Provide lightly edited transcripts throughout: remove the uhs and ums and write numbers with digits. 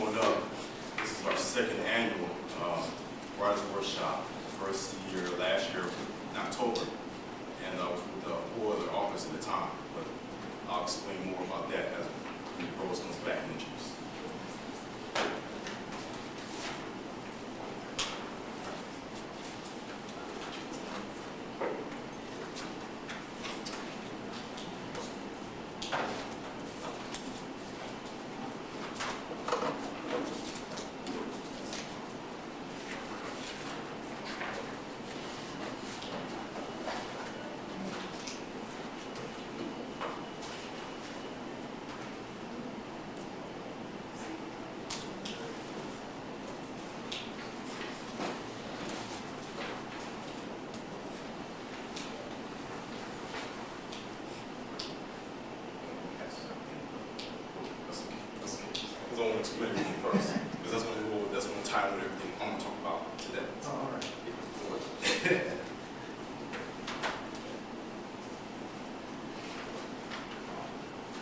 showing up. This is our second annual Writers Workshop. First year, last year in October, and with 4 other authors at the time. But I'll explain more about that as Rose comes back and introduces. I want to explain everything first, because that's going to tie with everything I'm going to talk about today. Oh, all right.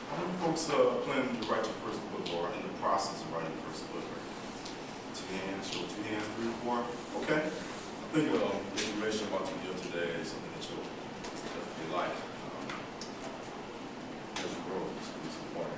How many folks planning to write your first book or in the process of writing your first book? 2 hands, show 2 hands, 3 or 4. Okay. I think the information about you here today is something that you'll definitely like. As you grow, just need some water.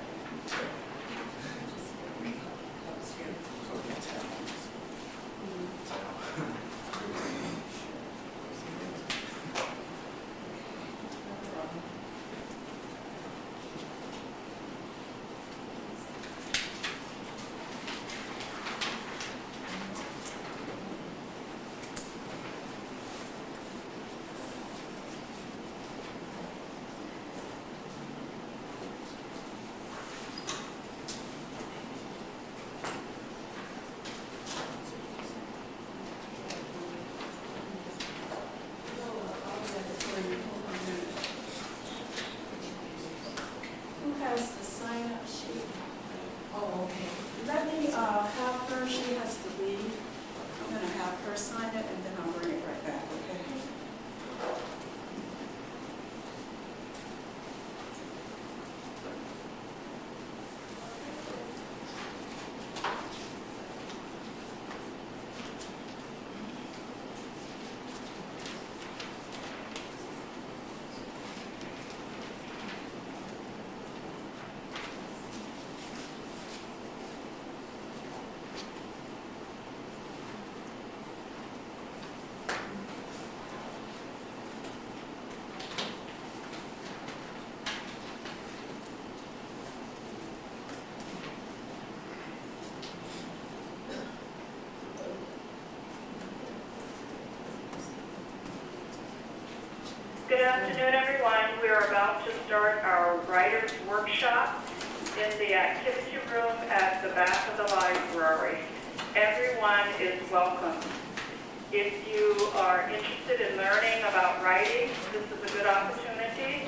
Who has the sign-up sheet? Oh, okay. Let me have her, she has to leave. I'm gonna have her sign it and then I'll bring it right back, okay? Good afternoon, everyone. We are about to start our writers' workshop in the activity room at the back of the library. Everyone is welcome. If you are interested in learning about writing, this is a good opportunity.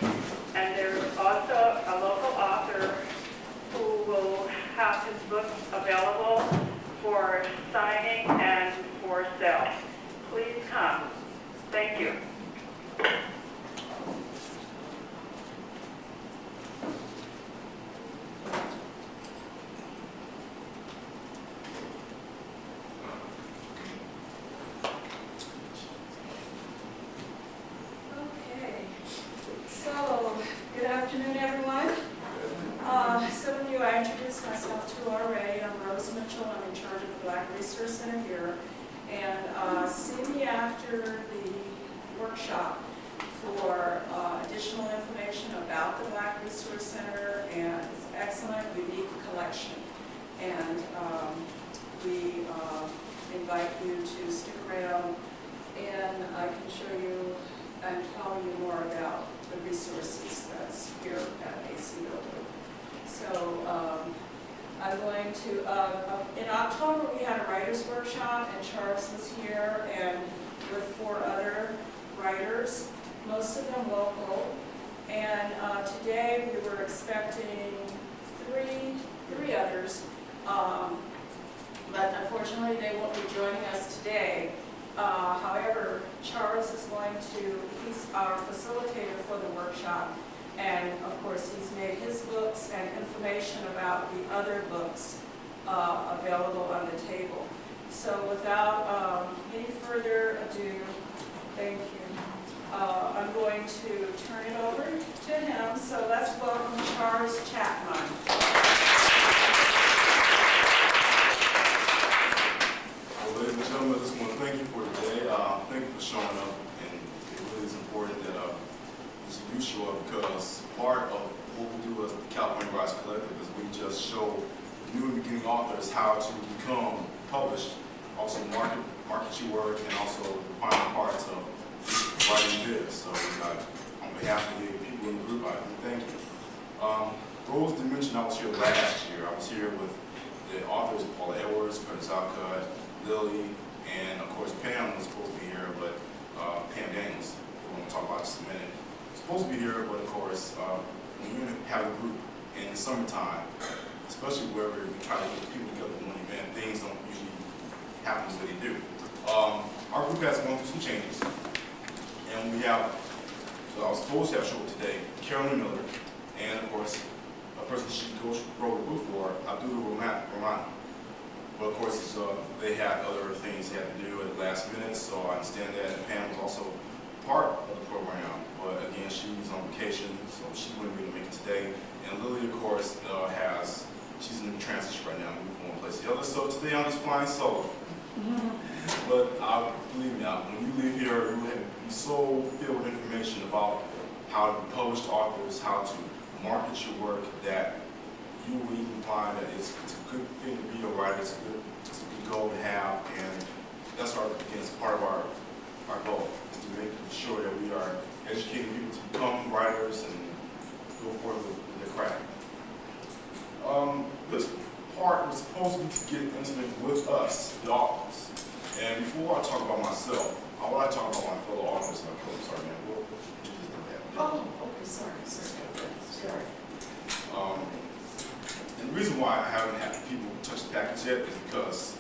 And there's also a local author who will have his books available for signing and for sale. Please come. Thank you. I introduced myself to already. I'm Rose Mitchell. I'm in charge of the Black Resource Center here. And see me after the workshop for additional information about the Black Resource Center and its excellent, unique collection. And we invite you to stick around, and I can show you and tell you more about the resources that's here at AC Bilbrew. So I'm going to, in October we had a writer's workshop, and Charles was here, and with 4 other writers, most of them local. And today we were expecting three others, but unfortunately they won't be joining us today. However, Charles is going to, he's our facilitator for the workshop. And of course, he's made his books and information about the other books available on the table. So without any further ado, thank you. I'm going to turn it over to him. So let's welcome Charles Chapman. Well, ladies and gentlemen, I just want to thank you for today. Thank you for showing up, and it really is important that you show up, because part of what we do as the California Writers Collective is we just show new and beginning authors how to become published, also market your work, and also the final parts of writing this. So on behalf of the people in the group, I thank you. Those didn't mention I was here last year. I was here with the authors Paula Edwards, Curtis Alcott, Lily, and of course Pam was supposed to be here, but Pam Daniels, who we're going to talk about in just a minute, supposed to be here, but of course, when you have a group in the summertime, especially where we try to get people together in one event, things don't usually happen the way they do. Our group has gone through some changes, and we have, so I was supposed to have show today, Carolyn Miller, and of course, a person she wrote a book for, Abdullah Romano. But of course, they had other things they had to do at the last minute, so I understand that. And Pam was also part of the program, but again, she's on vacation, so she wouldn't be able to make it today. And Lily, of course, she's in transition right now, moving from one place to the other. So today I'm just flying solo. But believe me, when you leave here, you will be so filled with information about how to publish authors, how to market your work, that you will even find that it's a good thing to be a writer. It's a good goal to have, and that's part of our goal, is to make sure that we are educating people to become writers and go forth with their craft. This part was supposed to be to get intimate with us, the authors. And before I talk about myself, I want to talk about my fellow authors. Sorry, man. We'll introduce them. Oh, okay, sorry. And the reason why I haven't had people touch the package yet is because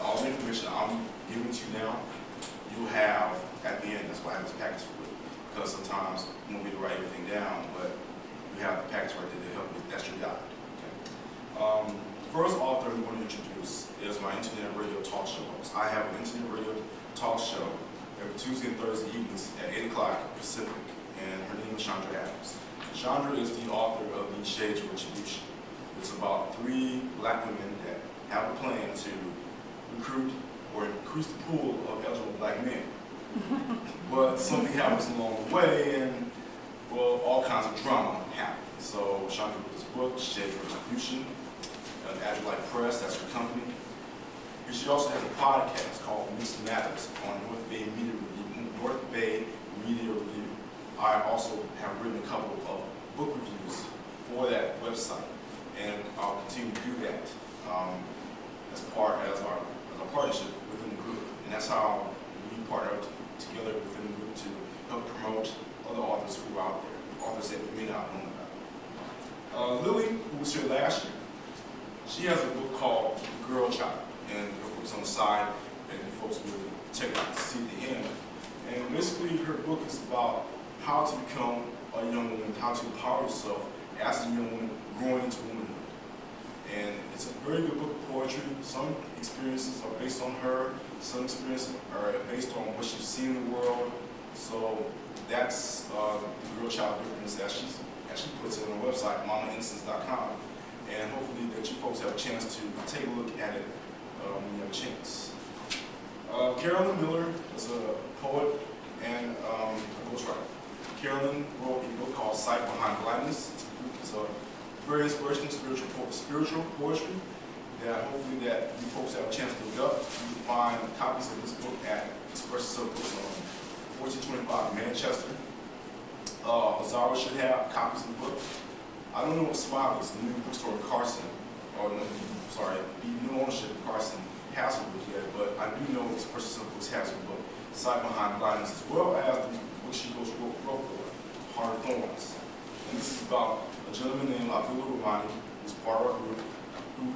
all the information I'm giving to you now, you have at the end. That's why I have this package for you. Because sometimes you won't be able to write everything down, but you have the package right there to help you. That's your guide. Okay? First author we want to introduce is my internet radio talk show host. I have an internet radio talk show every Tuesday and Thursday evenings at 8 o'clock Pacific, and her name is Chandra Adams. Chandra is the author of The Shades of Retribution. It's about 3 black women that have a plan to recruit or increase the pool of eligible black men. But something happens along the way, and well, all kinds of drama happens. So Chandra wrote this book, Shades of Retribution, Agilite Press, that's her company. And she also has a podcast called Mixed Matters on North Bay Media Review. I also have written a couple of book reviews for that website, and I'll continue to do that as our partnership within the group. And that's how we partner together within the group to help promote other authors who are out there, authors that we may not know about. Lily, who was here last year, she has a book called Girl Child, and her book's on the side, and you folks will check out to see the end. And basically, her book is about how to become a young woman, how to empower yourself as a young woman growing into womanhood. And it's a very good book of poetry. Some experiences are based on her, some experiences are based on what she's seen in the world. So that's the Girl Child difference that she actually puts it on her website, mamainnocence.com. And hopefully that you folks have a chance to take a look at it when you have a chance. Carolyn Miller is a poet and a ghostwriter. Carolyn wrote a book called Sight Behind Blindness. It's a very inspirational spiritual poetry that hopefully that you folks have a chance to look up. You can find copies of this book at Express Books on 1425 Manchester. Azara should have copies of the book. I don't know what Smiley's, the new bookstore in Carson, the new ownership in Carson has a book yet, but I do know Express Books has a book, Sight Behind Blindness, as well as the book she wrote for, Heart of Thorns. And this is about a gentleman named Abdullah Romano, who's part of our group, who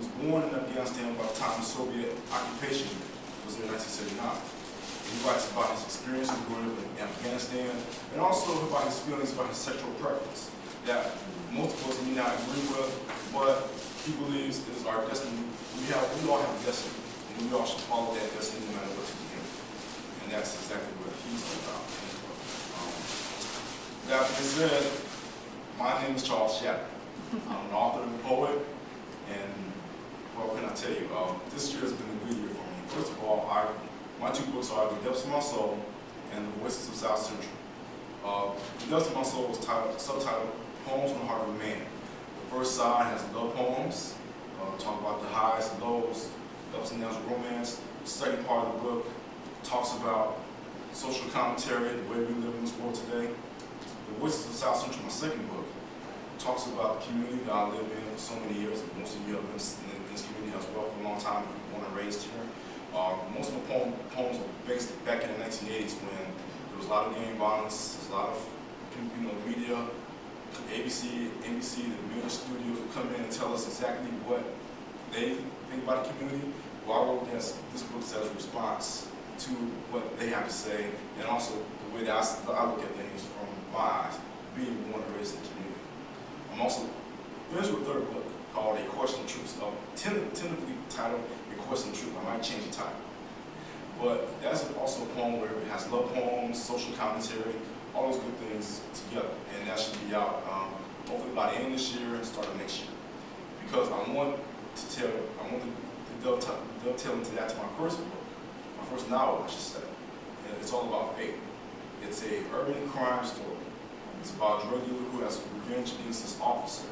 was born in Afghanistan by the time the Soviet occupation was in 1979. He writes about his experiences growing up in Afghanistan, and also about his feelings about his sexual preference that most of us may not agree with, but he believes it is our destiny. We all have a destiny, and we all should follow that destiny no matter what we do. And that's exactly what he's all about. That being said, my name is Charles Chapman. I'm an author and a poet, and what can I tell you? This year has been a good year for me. First of all, my two books are The Depths of My Soul and The Voices of South Central. The Depths of My Soul was subtitled Poems from the Heart of a Man. The first side has love poems, talk about the highs and lows, ups and downs of romance. The second part of the book talks about social commentary, the way we live in this world today. The Voices of South Central, my second book, talks about the community that I live in for so many years, and most of you have been in this community as well for a long time, born and raised here. Most of my poems were based back in the 1980s when there was a lot of gang violence, there's a lot of media, ABC, NBC, the media studios would come in and tell us exactly what they think about the community. Well, I wrote this book as a response to what they have to say, and also the way that I look at things from my eyes, being born and raised in the community. I'm also finished with a third book called A Question of Truth, tentatively titled A Question of Truth. I might change the title. But that's also a poem where it has love poems, social commentary, all those good things together. And that should be out hopefully by the end of this year and start of next year. Because I want to dovetail into that to my first book, my first novel, I should say. And it's all about faith. It's a urban crime story. It's about a drug dealer who has revenge against this officer.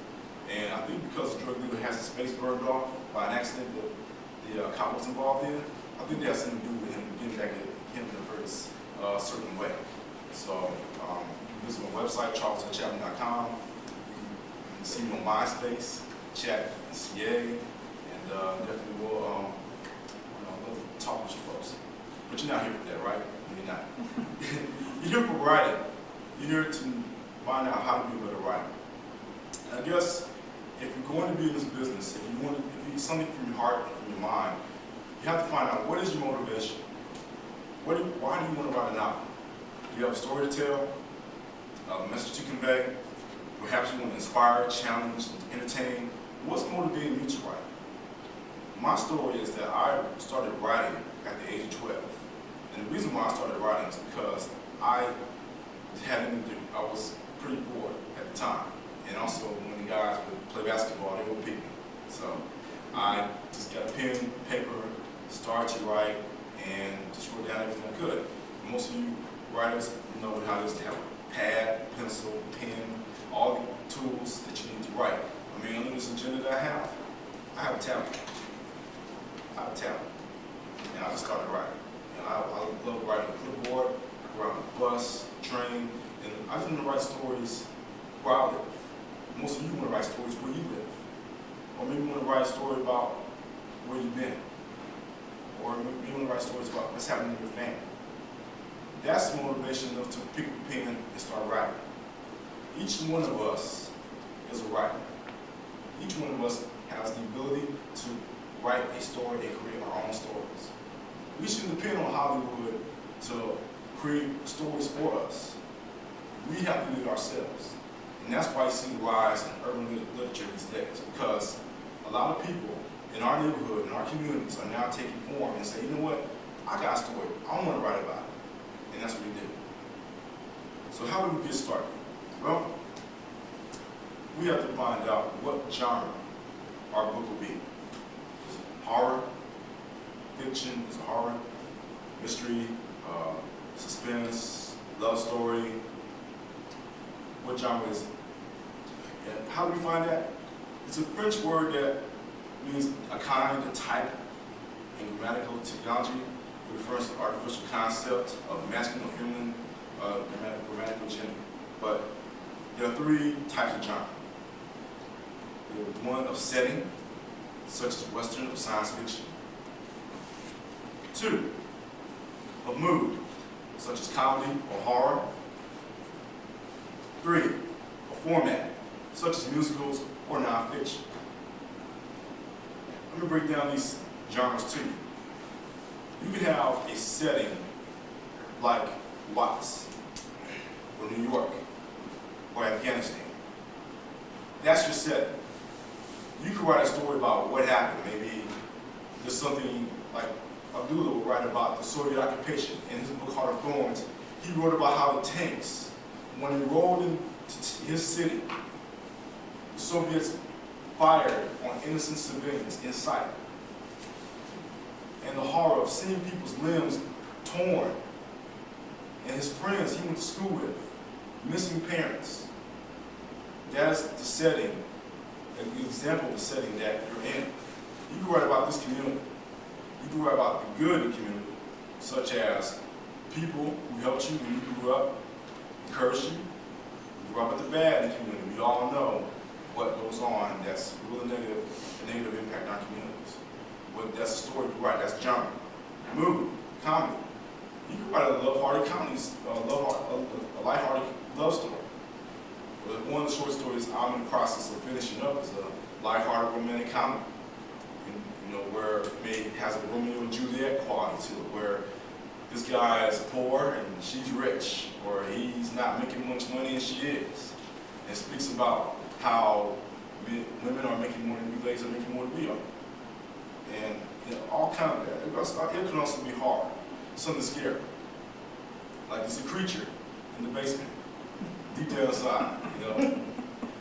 And I think because the drug dealer has his face burned off by an accident that the cop was involved in, I think that has something to do with him getting back at him in a very certain way. So visit my website, charlestonchapman.com. You can see me on MySpace, chat.ca, and definitely will love to talk with you folks. But you're not here for that, right? You're not. You're here for writing. You're here to find out how to be a better writer. And I guess if you're going to be in this business, if you need something from your heart, from your mind, you have to find out what is your motivation. Why do you want to write a novel? Do you have a story to tell, a message to convey? Perhaps you want to inspire, challenge, entertain. What's motivating you to write? My story is that I started writing at the age of 12. And the reason why I started writing is because I was pretty bored at the time. And also when the guys would play basketball, they would pick me. So I just got a pen, paper, started to write, and just wrote down everything I could. And most of you writers know how it is to have a pad, pencil, pen, all the tools that you need to write. I mean, under this agenda that I have a talent. And I just started writing. And I love writing a clipboard, I write on the bus, train, and I just want to write stories where I live. Most of you want to write stories where you live. Or maybe you want to write a story about where you've been. Or maybe you want to write stories about what's happening in your family. That's motivation enough to pick up a pen and start writing. Each one of us is a writer. Each one of us has the ability to write a story and create our own stories. We shouldn't depend on Hollywood to create stories for us. We have to do it ourselves. And that's why you see the rise in urban literature these days, because a lot of people in our neighborhood, in our communities, are now taking form and say, you know what, I got a story, I want to write about it. And that's what we do. So how do we get started? Well, we have to find out what genre our book will be. Is it horror? Fiction? Is it horror? Mystery? Suspense? Love story? What genre is it? And how do we find that? It's a French word that means a kind, a type, in grammatical technology. It refers to the artificial concept of masculine or feminine grammatical gender. But there are three types of genre. There's one of setting, such as Western or science fiction. Two, of mood, such as comedy or horror. Three, a format, such as musicals or nonfiction. Let me break down these genres to you. You can have a setting like Watts, or New York, or Afghanistan. That's your setting. You could write a story about what happened. Maybe there's something like Abdullah would write about the Soviet occupation in his book Heart of Thorns. He wrote about how the tanks, when they rolled into his city, the Soviets fired on innocent civilians in sight. And the horror of seeing people's limbs torn, and his friends he went to school with, missing parents. That is the setting, an example of the setting that you're in. You can write about this community. You can write about the good in the community, such as people who helped you when you grew up, encouraged you. You write about the bad in the community. We all know what goes on that's really negative impact on communities. But that's a story you write, that's genre. Mood, comedy. You can write a love-hearted comedy, a light-hearted love story. One of the short stories I'm in the process of finishing up is a light-hearted romantic comedy. You know, where it has a Romeo and Juliet quality to it, where this guy is poor and she's rich, or he's not making much money and she is. And it speaks about how women are making more than we ladies are making more than we are. And you know, all kind of that. It can also be hard, something scary. Like there's a creature in the basement, deep down inside, you know.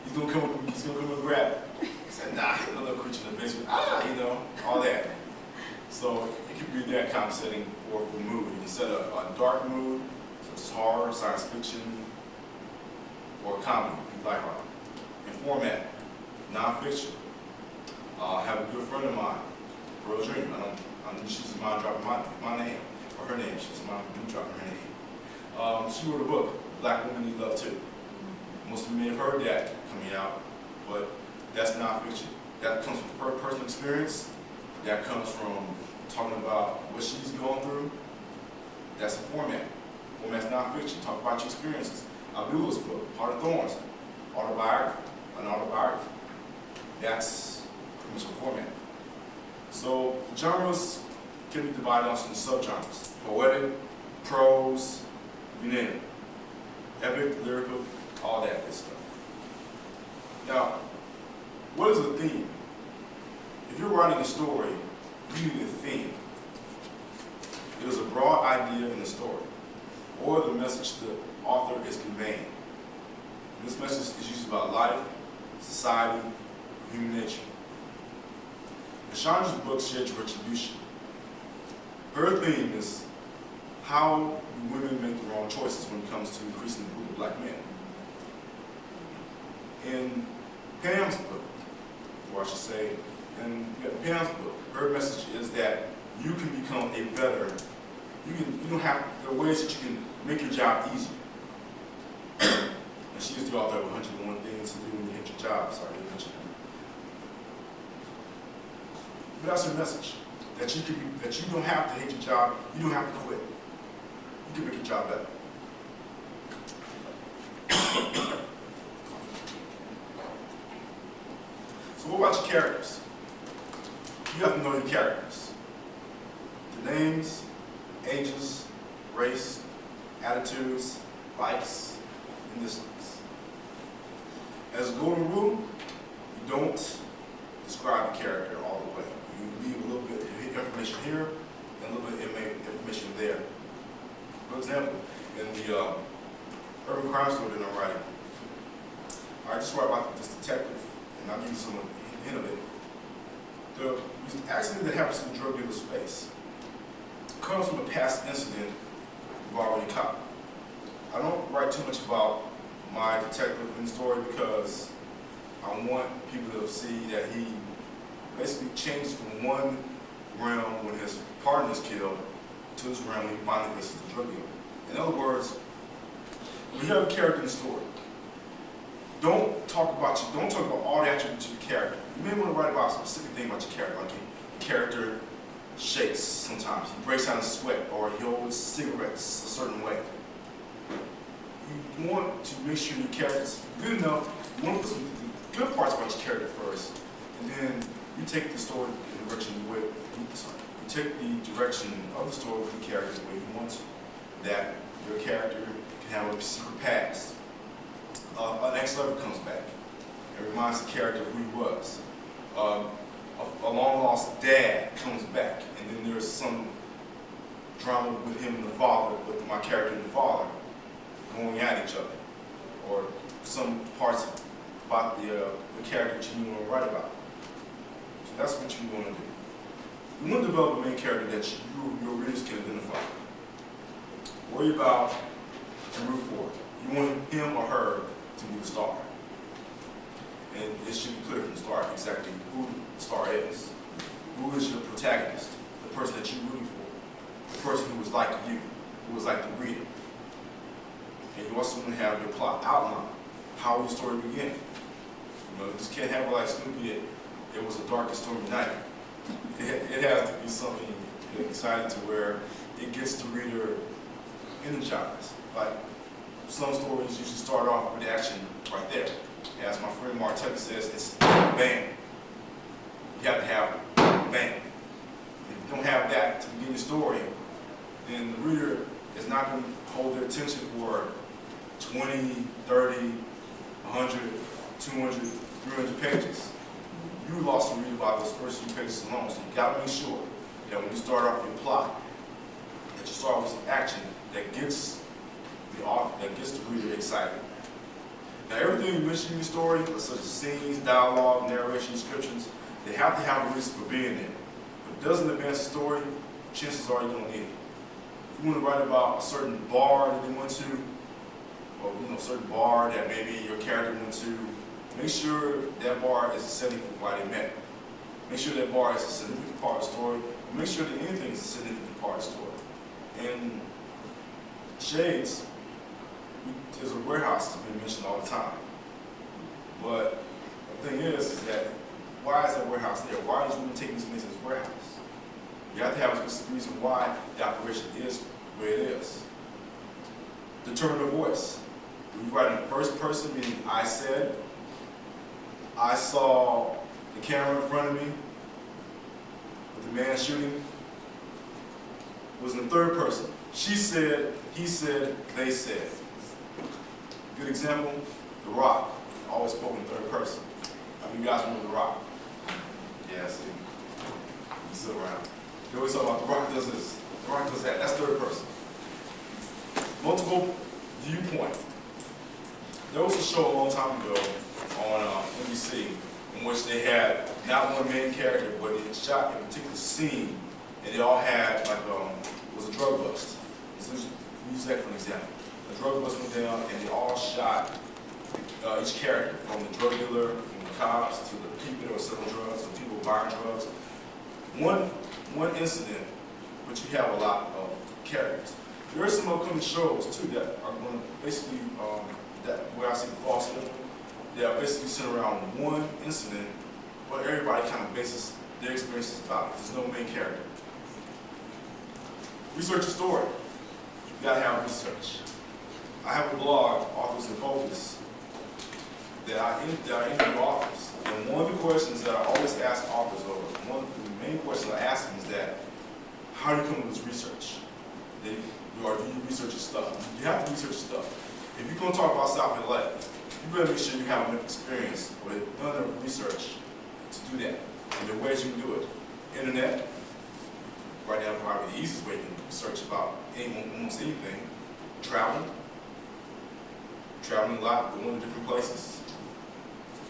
He's gonna come and grab it. Say, nah, there's another creature in the basement. You know, all that. So it could be that kind of setting for mood. You can set a dark mood, such as horror, science fiction, or comedy, lighthearted. In format, nonfiction. I have a good friend of mine, Pearl Dream. She's mind dropping my name, or her name. She's mind dropping her name. She wrote a book, Black Women Need Love Too. Most of you may have heard that coming out, but that's nonfiction. That comes from her personal experience. That comes from talking about what she's going through. That's a format. Format's nonfiction. Talk about your experiences. Abdullah's book, Heart of Thorns, an autobiography. That's pretty much a format. So genres can be divided into subgenres. Poetic, prose, you name it. Epic, lyrical, all that good stuff. Now, what is a theme? If you're writing a story, you need a theme. It is a broad idea in the story, or the message the author is conveying. This message is usually about life, society, human nature. Chandra's book, Shared Retribution. Her theme is how women make the wrong choices when it comes to increasing the group of black men. In Pam's book, or I should say, in Pam's book, her message is that you can become a better, there are ways that you can make your job easier. And she is the author of 101 Things to Do When You Hate Your Job. Sorry, I didn't mention that. But that's her message. That you don't have to hate your job, you don't have to quit. You can make your job better. So what about your characters? You have to know your characters. The names, ages, race, attitudes, likes, and dislikes. As a golden rule, you don't describe the character all the way. You leave a little bit of information here and a little bit of information there. For example, in the urban crime story that I'm writing, I just write about this detective, and I'll give you some hint of it. The accident that happens in the drug dealer's face comes from a past incident involving a cop. I don't write too much about my detective in the story because I want people to see that he basically changes from one realm when his partner is killed to this realm when he finally faces the drug dealer. In other words, when you have a character in the story, don't talk about all the attributes of your character. You may want to write about a specific thing about your character, like your character shakes sometimes, he breaks out in sweat, or he holds cigarettes a certain way. You want to make sure your character's good enough. You want to put some good parts about your character first, and then you take the story in the direction you take the direction of the story with the character the way you want to. That your character can have a secret past. An ex-lover comes back and reminds the character of who he was. a long-lost dad comes back, and then there's some drama with him and the father, with my character and the father going at each other, or some parts about the character that you want to write about. So that's what you want to do. You want to develop a main character that your readers can identify. Worry about and root for. You want him or her to be the star. And it should be clear from the start exactly who the star is. Who is your protagonist? The person that you're rooting for. The person who was like you, who was like the reader. And you also want to have your plot outline. How will your story begin? You know, you just can't have like Snoopy, it was a darkest stormy night. It has to be something exciting to where it gets the reader energized. Like some stories usually start off with action right there. As my friend Martella says, it's bam. You have to have bam. If you don't have that to begin the story, then the reader is not going to hold their attention for 20, 30, 100, 200, 300 pages. You lost the reader by those first few pages alone, so you got to make sure that when you start off your plot, that you start with some action that gets the author, that gets the reader excited. Now, everything you mention in your story, such as scenes, dialogue, narration, descriptions, they have to have a reason for being there. If it doesn't advance the story, chances are you don't need it. If you want to write about a certain bar that they went to, or a certain bar that maybe your character went to, make sure that bar is a setting for why they met. Make sure that bar is a significant part of the story. Make sure that anything is a significant part of the story. In Shades, there's a warehouse that's been mentioned all the time. But the thing is that why is that warehouse there? Why is you taking this place as a warehouse? You have to have a specific reason why the operation is where it is. Determine the voice. When you write in the first person, meaning I said, I saw the camera in front of me with the man shooting, was in the third person. She said, he said, they said. Good example, The Rock, always spoken in third person. I mean, you guys remember The Rock? Yeah, see, you sit around. They always talk about The Rock does this, The Rock does that, that's third person. Multiple viewpoint. There was a show a long time ago on NBC in which they had not one main character, but they shot a particular scene, and they all had like it was a drug bust. So use that for an example. A drug bust went down, and they all shot each character, from the drug dealer, from the cops, to the people that were selling drugs, to the people buying drugs. One incident, but you have a lot of characters. There are some upcoming shows too that are going to basically that where I see the false element. They are basically centered around one incident, but everybody kind of bases their experiences about it. There's no main character. Research a story. You gotta have research. I have a blog, Authors in Focus, that I interview authors. And one of the questions that I always ask authors, or one of the main questions I ask them is that, how do you come up with this research? Or do you research your stuff? You have to research stuff. If you're going to talk about South LA, you better make sure you have enough experience or done enough research to do that. And there are ways you can do it. Internet, right now probably the easiest way you can research about almost anything. Traveling a lot, going to different places.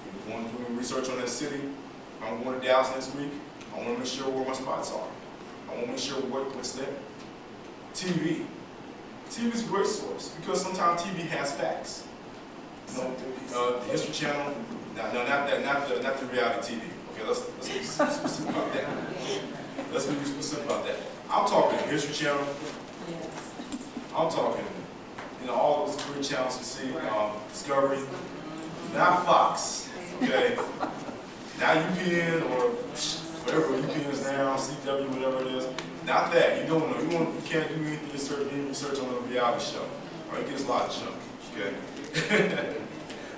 If you're going to do research on that city, if I'm going to Dallas next week, I want to make sure where my spots are. I want to make sure what's there. TV. TV is a great source because sometimes TV has facts. You know, the History Channel, not the reality TV. Okay, let's be specific about that. Let's be specific about that. I'm talking History Channel. I'm talking, all those career channels you see, Discovery, not Fox. Okay, not UPN or whatever UPN is now, CW, whatever it is. Not that. You don't know. You can't do any research on a reality show. Or it gets a lot of junk. Okay?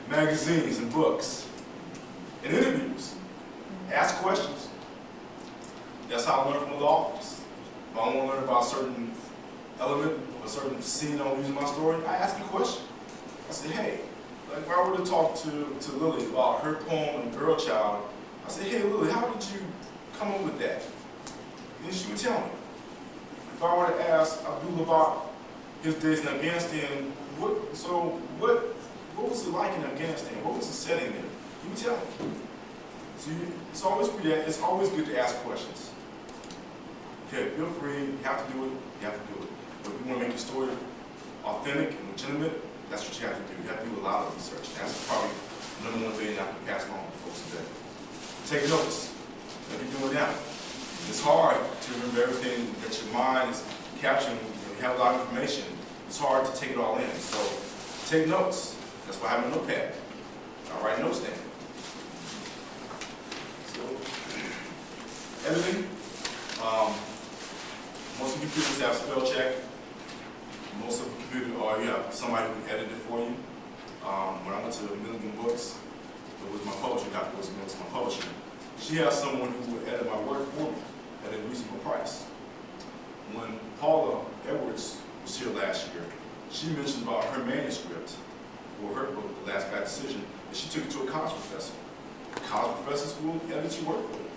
Magazines and books. And interviews. Ask questions. That's how I learn from other authors. If I want to learn about a certain element, a certain scene I'm using in my story, I ask a question. I say, hey, like if I were to talk to Lily about her poem and Girl Child, I said, hey, Lily, how did you come up with that? And she would tell me. If I were to ask Abdul about his days in Afghanistan, what was it like in Afghanistan? What was the setting there? He would tell me. So it's always free. It's always good to ask questions. Okay, feel free. You have to do it. You have to do it. But if you want to make your story authentic and legitimate, that's what you have to do. You have to do a lot of research. That's probably the number one thing I can pass on to folks today. Take notes. Like you're doing now. It's hard to remember everything that your mind is capturing. You have a lot of information. It's hard to take it all in. So take notes. That's why I have a notepad. I write notes down. So editing. Most of the computers have spell check. Most of the computers, or you have somebody who edited it for you. When I went to Milligan Books, it was my publisher, Dr. Wilson Mills, my publisher. She has someone who would edit my work for me at a reasonable price. When Paula Edwards was here last year, she mentioned about her manuscript for her book, The Last Bad Decision, and she took it to a college professor. College professors will edit your work for you.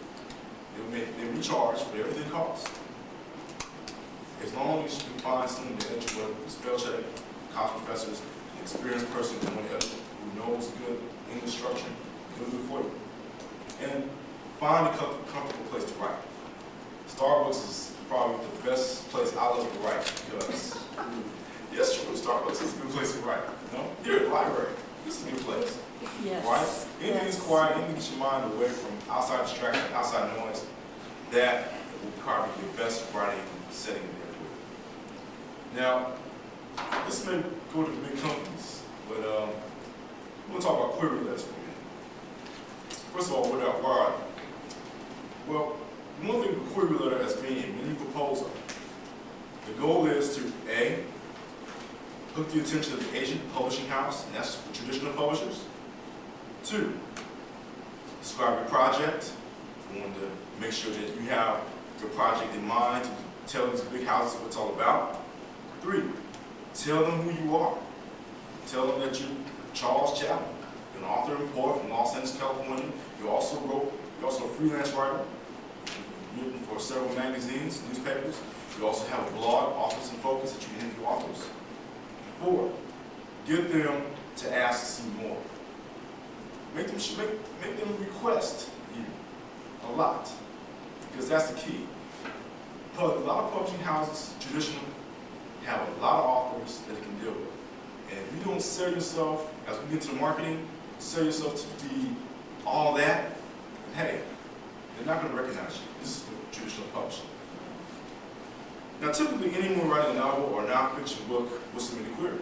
They recharge, but everything costs. As long as you can find someone to edit your work, spell check, college professors, an experienced person who knows good English structure, he'll do it for you. And find a comfortable place to write. Starbucks is probably the best place I love to write because, yes, true, Starbucks is a good place to write. You know? Here at the library, this is a good place. Yes. Right? Anything is quiet, anything gets your mind away from outside distraction, outside noise, that will probably be the best writing setting there for you. Now, this may go to big companies, but we're going to talk about query letters for a minute. First of all, what are they? Well, one thing with a query letter as being a mini proposal, the goal is to A, hook the attention of the agent publishing house, and that's for traditional publishers. 2, describe your project. You want to make sure that you have your project in mind to tell these big houses what it's all about. 3, tell them who you are. Tell them that you're Charles Chapman, an author and poet from Los Angeles, California. You're also a freelance writer. You've written for several magazines, newspapers. You also have a blog, Authors in Focus, that you can interview authors. 4, get them to ask to see more. Make them request you a lot, because that's the key. A lot of publishing houses, traditionally, have a lot of authors that they can deal with. And if you don't sell yourself, as we get into the marketing, sell yourself to be all that, then hey, they're not going to recognize you. This is for traditional publishing. Now, typically, anyone writing a novel or a nonfiction book will submit a query.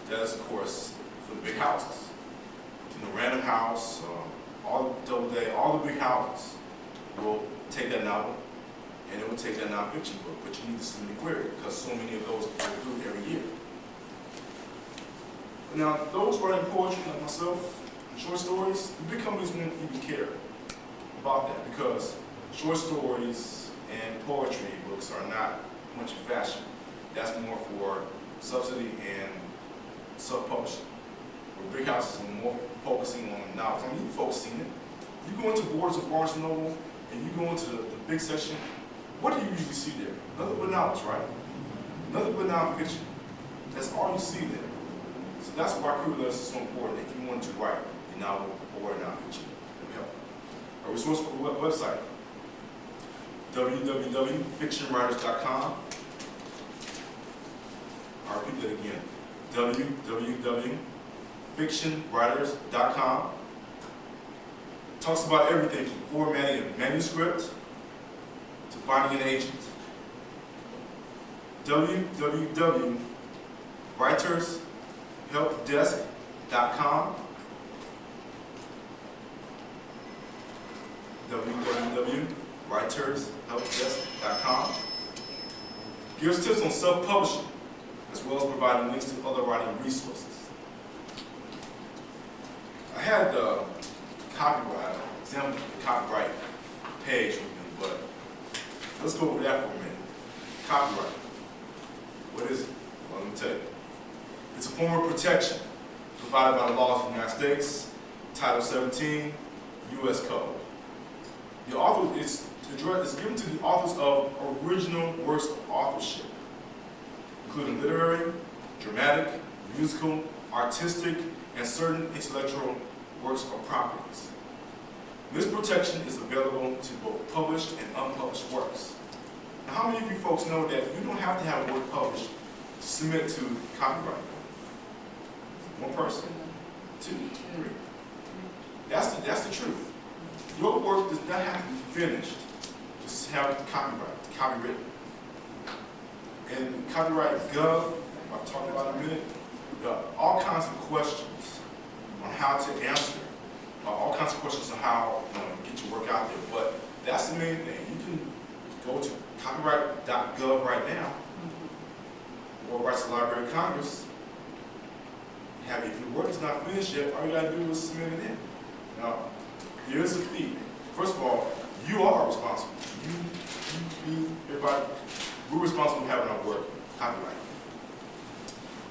That is, of course, for the big houses. You know, Random House, all the Doubleday, all the big houses will take that novel and it will take that nonfiction book, but you need to submit a query because so many of those are through every year. Now, those writing poetry like myself, short stories, the big companies won't even care about that because short stories and poetry books are not much in fashion. That's more for subsidy and self-publishing. Where big houses are more focusing on novels. I mean, you folks seen it. You go into Borders of Barnes & Noble and you go into the big section, what do you usually see there? Nothing but novels, right? Nothing but nonfiction. That's all you see there. So that's why query letters is so important if you want to write a novel or a nonfiction. It will help. Our resource website, www.fictionwriters.com. I'll repeat that again, www.fictionwriters.com. Talks about everything from formatting a manuscript to finding an agent. www.writershelpdesk.com. www.writershelpdesk.com. Gives tips on self-publishing, as well as providing links to other writing resources. I had the copyright, example the copyright page with me, but let's go over that for a minute. Copyright. What is it? Well, let me tell you. It's a form of protection provided by the laws of the United States, Title 17, U.S. Code. The author is given to the authors of original works of authorship, including literary, dramatic, musical, artistic, and certain intellectual works or properties. This protection is available to both published and unpublished works. Now, how many of you folks know that you don't have to have a work published to submit to copyright? One person, 2, 3. That's the truth. Your work does not have to be finished to have copyrighted. And copyright gov, I'll talk about in a minute, there are all kinds of questions on how to answer, all kinds of questions on how get your work out there. But that's the main thing. You can go to copyright.gov right now, or write to the Library of Congress. If your work is not finished yet, all you got to do is submit it in. Now, there is a fee. First of all, you are responsible. You, everybody, we're responsible for having our work copyrighted.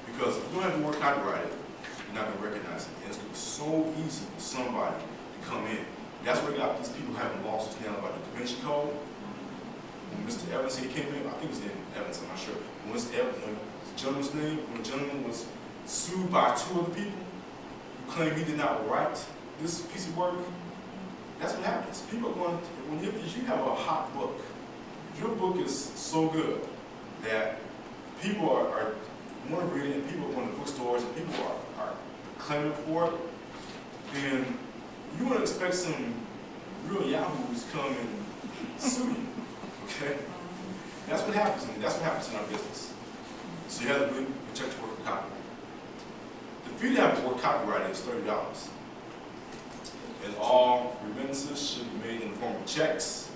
Because if you don't have your work copyrighted, you're not going to recognize it. And it's going to be so easy for somebody to come in. That's where we got these people having lawsuits now about the Da Vinci Code. When Mr. Evans, he came in, I think it was in Evans, I'm not sure. When the gentleman was sued by 2 other people who claimed he did not write this piece of work, that's what happens. People are going to, if you have a hot book, if your book is so good that people are want to read it, and people are going to bookstores, and people are claiming for it, then you want to expect some real yahoos to come and sue you, okay? That's what happens, and that's what happens in our business. So you have to protect your work from copyright. The fee to have your work copyrighted is $30. And all remittances should be made in the form of checks,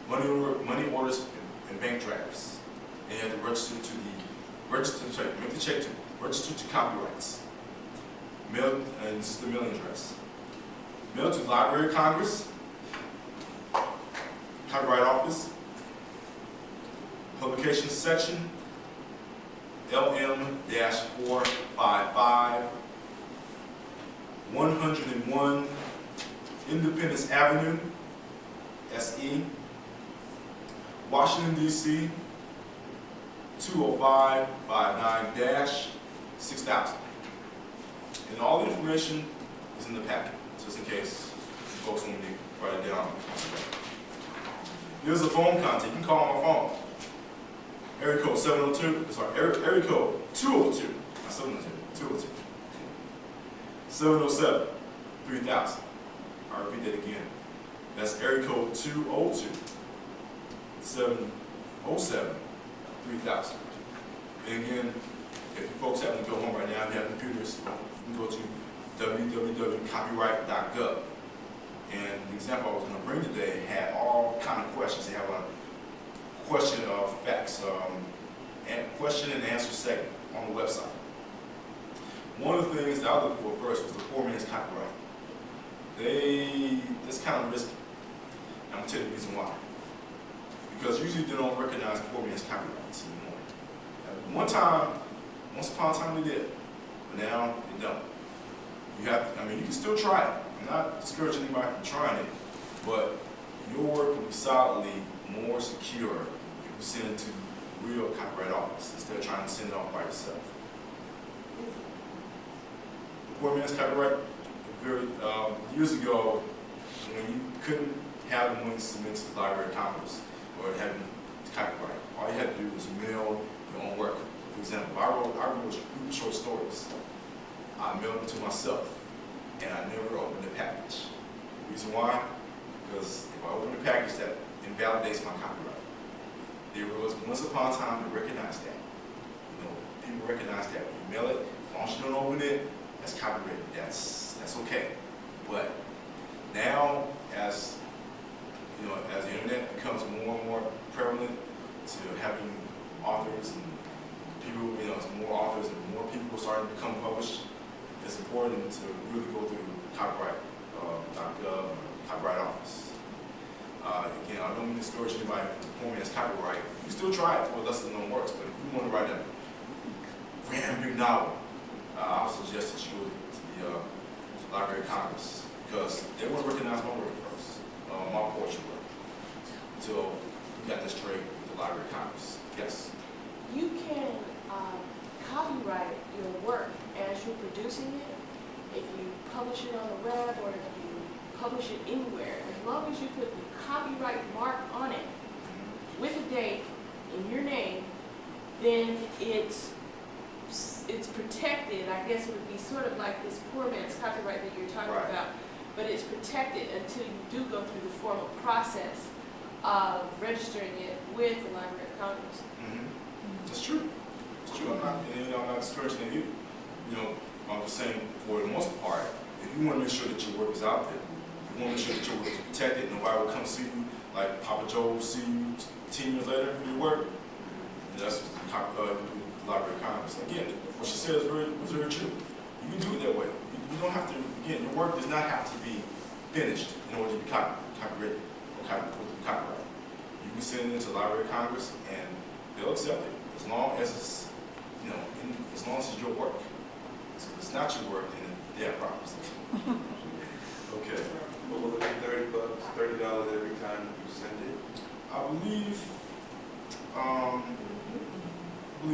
money orders, and bank drafts. And you have to register make the check to register to copyrights. Mail, and this is the mailing address. Mail to the Library of Congress, Copyright Office, Publications Section, LM-455, 101 Independence Avenue, SE, Washington, D.C., 20559-6000. And all the information is in the packet, just in case folks want me to write it down. There's a phone contact. You can call my phone. Area code 702, sorry, area code 202, not 702, 202. 707-3000. I'll repeat that again. That's area code 202-707-3000. And again, if you folks happen to go home right now and have computers, you can go to www.copyright.gov. And the example I was going to bring today had all kind of questions. They have a question of facts, and question and answer segment on the website. One of the things that I looked for first was the poor man's copyright. That's kind of risky. I'm going to tell you the reason why. Because usually they don't recognize poor man's copyrights anymore. Once upon a time they did, but now they don't. You can still try it. I'm not discouraging anybody from trying it, but your work will be solidly more secure if you send it to the real copyright office instead of trying to send it off by yourself. The poor man's copyright, years ago, when you couldn't have the money submitted to the Library of Congress or have copyright, all you had to do was mail your own work. For example, I wrote short stories. I mailed them to myself, and I never opened the package. The reason why? Because if I open the package, that invalidates my copyright. There was once upon a time to recognize that. People recognize that when you mail it, as long as you don't open it, that's copyrighted. That's okay. But now, as the internet becomes more and more prevalent to having authors and people, as more authors and more people starting to become published, it's important to really go through copyright.gov, copyright office. Again, I don't mean to discourage anybody from the poor man's copyright. You still try it for lesser known works, but if you want to write a grand big novel, I would suggest that you go to the Library of Congress, because they wouldn't recognize my work at first, my poetry work, until we got this trade with the Library of Congress. Yes. You can copyright your work as you're producing it. If you publish it on the web or if you publish it anywhere, as long as you put the copyright mark on it with a date in your name, then it's protected. I guess it would be sort of like this poor man's copyright that you're talking Right. about, but it's protected until you do go through the formal process of registering it with the Library of Congress. It's true. It's true. I'm not discouraging you. You know, I'm just saying, for the most part, if you want to make sure that your work is out there, you want to make sure that your work is protected, nobody will come see you, like Papa Joe will see you 10 years later for your work. That's the Library of Congress. Again, what she said was very true. You can do it that way. You don't have to, again, your work does not have to be finished in order to be copyrighted or copyrighted. You can send it into the Library of Congress and they'll accept it as long as it's, you know, as long as it's your work. So if it's not your work, then they have problems. Okay. Well, will it be $30, $30 every time you send it? I believe,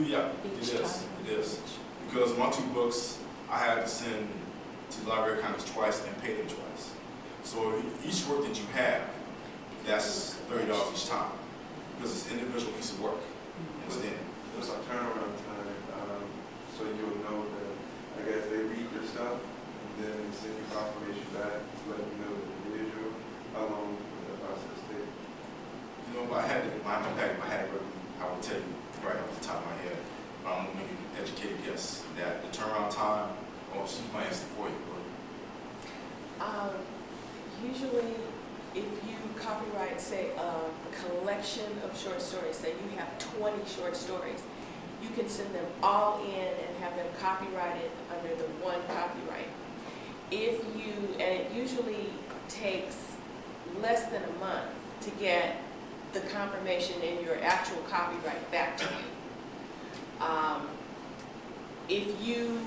yeah, Each it is. time. It is. Because my 2 books, I had to send to the Library of Congress twice and pay them twice. So each work that you have, that's $30 each time. Because it's an individual piece of work. Understand? What's our turnaround time? So you'll know that, I guess they read your stuff and then they send you confirmation back to let you know the individual. How long will that process take? You know, if I had it, I would tell you right off the top of my head. But I'm going to make an educated guess that the turnaround time, she might answer for you. Usually, if you copyright, say, a collection of short stories, say you have 20 short stories, you can send them all in and have them copyrighted under the one copyright. And it usually takes less than a month to get the confirmation in your actual copyright back to you. If you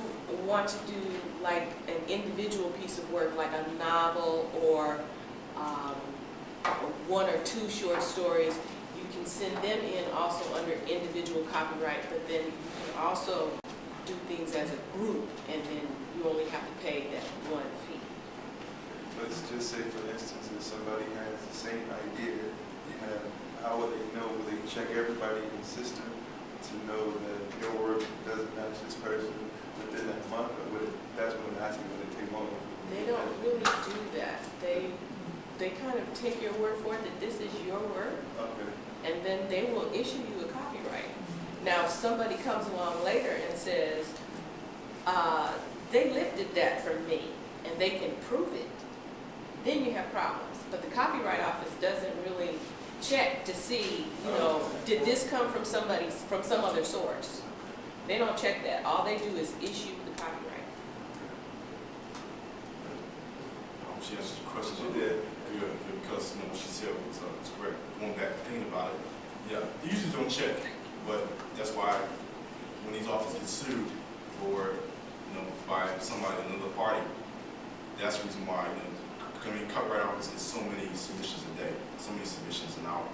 want to do like an individual piece of work, like a novel or 1 or 2 short stories, you can send them in also under individual copyright, but then you can also do things as a group, and then you only have to pay that one fee. Let's just say, for instance, if somebody has the same idea, how would they know? Will they check everybody in the system to know that your work doesn't match this person within that month? Or that's what I'm asking, would it take longer? They don't really do that. They kind of take your word for it that this is your work, Okay. and then they will issue you a copyright. Now, if somebody comes along later and says, they lifted that from me, and they can prove it, then you have problems. But the Copyright Office doesn't really check to see, you know, did this come from some other source? They don't check that. All they do is issue the copyright. She answered the question she did. Because, you know, what she said was correct. Going back and thinking about it, yeah, they usually don't check, but that's why when these offices get sued for, you know, by somebody, another party, that's the reason why, you know, I mean, Copyright Office gets so many submissions a day, so many submissions an hour,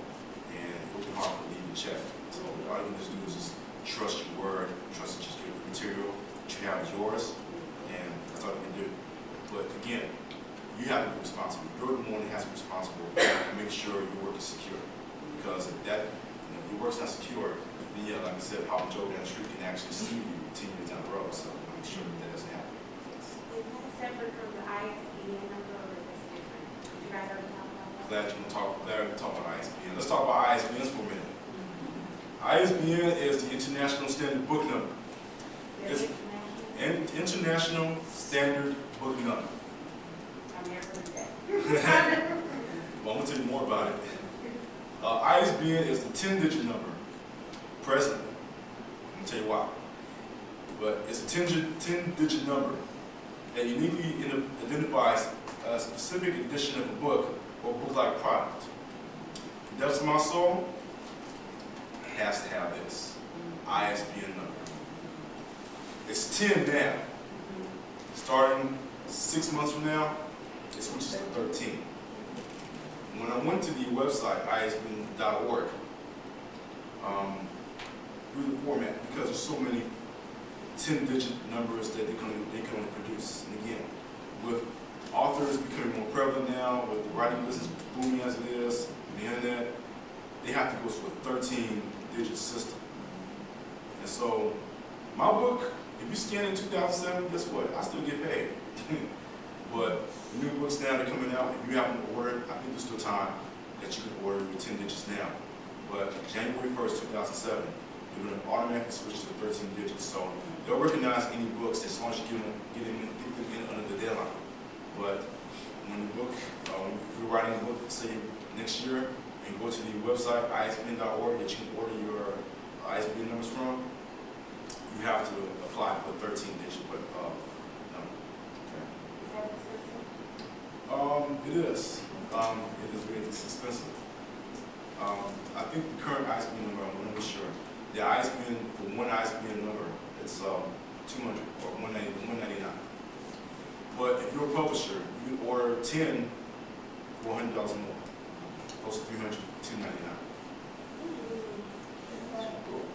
and it would be hard to leave a check. So all you can just do is just trust your word, trust that your material that you have is yours, and that's all you can do. But again, you have to be responsible. You're the one that has to be responsible to make sure your work is secure. Because if that, you know, your work's not secure, then yeah, like I said, Papa Joe down the street can actually sue you 10 years down the road. So make sure that doesn't happen. Is that separate from the ISBN number, or is this different? Did you guys already talk about that? Glad you talk about ISBN. Let's talk about ISBNs for a minute. ISBN is the International Standard Book Number. Is It's it international? International Standard Book Number. I've never heard that. Well, I'm going to tell you more about it. ISBN is the 10-digit number, presently. I'm going to tell you why. But it's a 10-digit number that uniquely identifies a specific edition of a book or book-like product. Depths of My Soul has to have this ISBN number. It's 10 now. Starting 6 months from now, it switches to 13. When I went to the website, isbn.org, through the format, because there's so many 10-digit numbers that they can only produce. And again, with authors becoming more prevalent now, with the writing business booming as it is, and the internet, they have to go to a 13-digit system. And so, my book, if you scan in 2007, guess what? I still get paid. But new books now that are coming out, if you happen to order, I think there's still time that you can order your 10 digits now. But January 1st, 2007, they're going to automatically switch to 13 digits. So they'll recognize any books as long as you get them in under the deadline. But when you book, if you're writing a book, say next year, and go to the website, isbn.org, that you can order your ISBN numbers from, you have to apply for the 13-digit number. It is. It is expensive. I think the current ISBN number, I'm not sure. The ISBN, for one ISBN number, it's 200 or 199. But if you're a publisher, you can order 10 for $100 more. Close to $300, $299.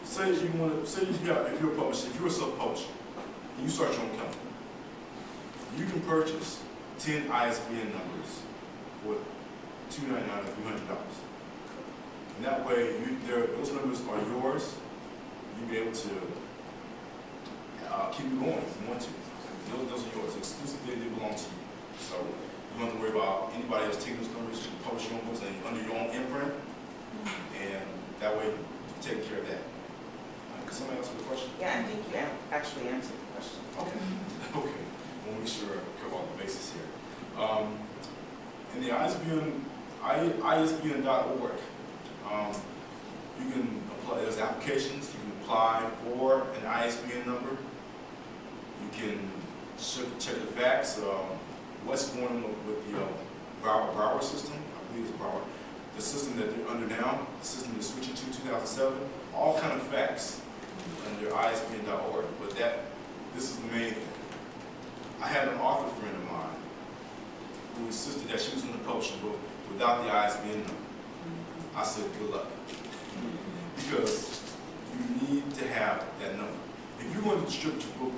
Say if you're a publisher, if you're a self-publisher, and you start your own company, you can purchase 10 ISBN numbers for $299 or $300. And that way, those numbers are yours. You'll be able to keep it going if you want to. Those are yours. Exclusively, they belong to you. So you don't have to worry about anybody else taking those numbers. You can publish your own books under your own imprint. And that way, you take care of that. Can somebody answer the question? Yeah, I think you actually answered the question. Okay. Okay. We'll make sure I cover all the bases here. In the ISBN.org, you can apply, there's applications, you can apply for an ISBN number. You can check the facts, what's going on with the Bilbrew system. I believe it's Bilbrew. The system that they're under now, the system they're switching to 2007, all kind of facts under ISBN.org. But this is the main thing. I had an author friend of mine who insisted that she was going to publish a book without the ISBN number. I said, good luck. Because you need to have that number. If you're going to distribute your book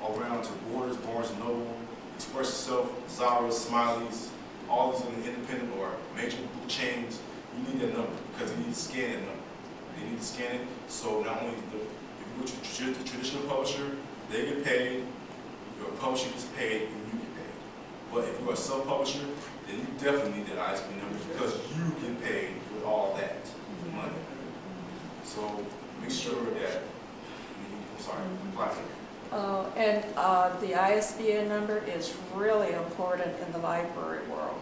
around to Borders, Barnes & Noble, Express Yourself, Zara, Smiley's, all these independent or major book chains, you need that number because you need to scan that number. They need to scan it so not only if you go to the traditional publisher, they get paid, your publisher gets paid, and you get paid. But if you're a self-publisher, then you definitely need that ISBN number because you get paid with all that money. So make sure that, apply for it. And the ISBN number is really important in the library world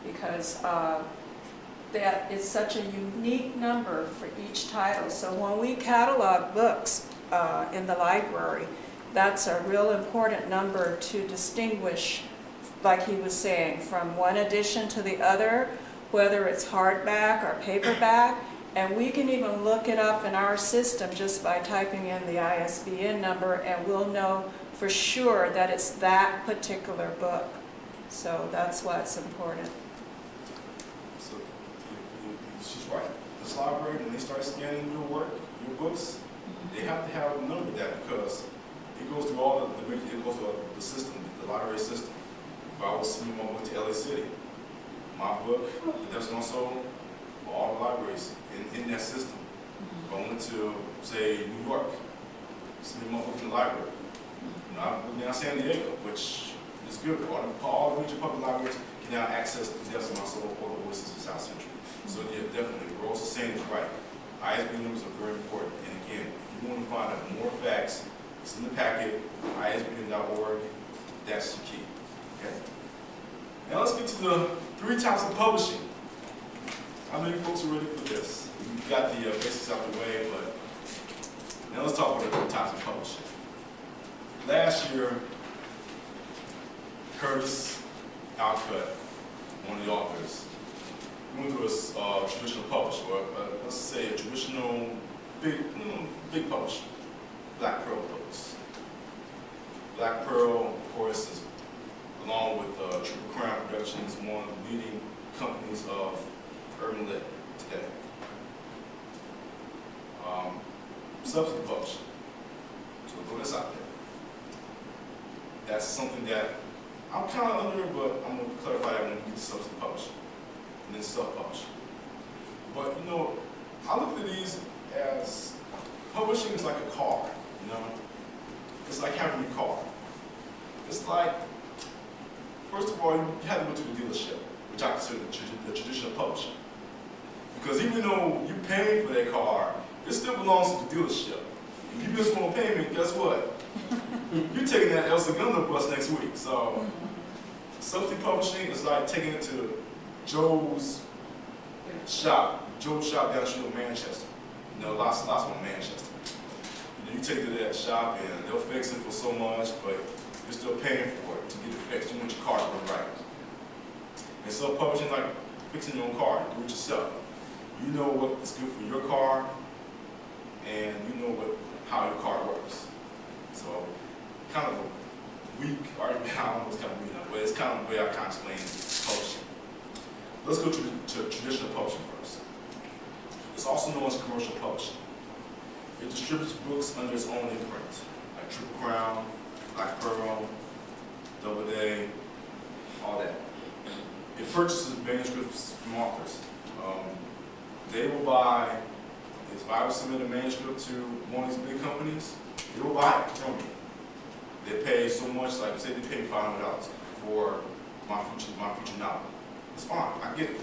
because that is such a unique number for each title. So when we catalog books in the library, that's a real important number to distinguish, like he was saying, from one edition to the other, whether it's hardback or paperback. And we can even look it up in our system just by typing in the ISBN number, and we'll know for sure that it's that particular book. So that's why it's important. So she's right. This library, when they start scanning your work, your books, they have to have a number of that because it goes through all the system, the library system. If I was submitting my book to LA City, my book, that's also for all the libraries in that system. If I went to, say, New York, submit my book in the library. I moved down San Diego, which is good. All the major public libraries can now access the depths of my soul or the voices of South Central. So yeah, definitely, what Rose is saying is right. ISBN numbers are very important. And again, if you want to find out more facts, it's in the packet, isbn.org, that's the key. Okay? Now let's get to the 3 types of publishing. How many folks are ready for this? We've got the basics out the way, but now let's talk about the 3 types of publishing. Last year, Curtis Alcutt, one of the authors, went to a traditional publisher, or let's say a traditional big publisher, Black Pearl Books. Black Pearl, of course, is along with Triple Crown Productions, one of the leading companies of urban lit today. Substance publishing. So we'll put this out there. That's something that I'm kind of under, but I'm going to clarify that when we get to substance publishing and then self-publishing. But you know, I look at these as publishing is like a car, you know? It's like having a car. It's like, first of all, you have to go to the dealership, which I consider the traditional publishing. Because even though you pay for that car, it still belongs to the dealership. If you miss one payment, guess what? You're taking that El Segundo bus next week. So, substance publishing is like taking it to Joe's shop down the street of Manchester. You know, lots of Manchester. You know, you take it to that shop and they'll fix it for so much, but you're still paying for it to get it fixed. You want your car to run right. And self-publishing is like fixing your own car. Do it yourself. You know what is good for your car, and you know how your car works. So, kind of a weak argument. I don't know it's kind of weak, but it's kind of the way I kind of explain publishing. Let's go to traditional publishing first. It's also known as commercial publishing. It distributes books under its own imprint, like Triple Crown, Black Pearl, Double Day, all that. It purchases manuscripts from authors. They will buy, if I would submit a manuscript to one of these big companies, they will buy it from me. They pay so much, like say they pay me $500 for my future novel. It's fine, I get it.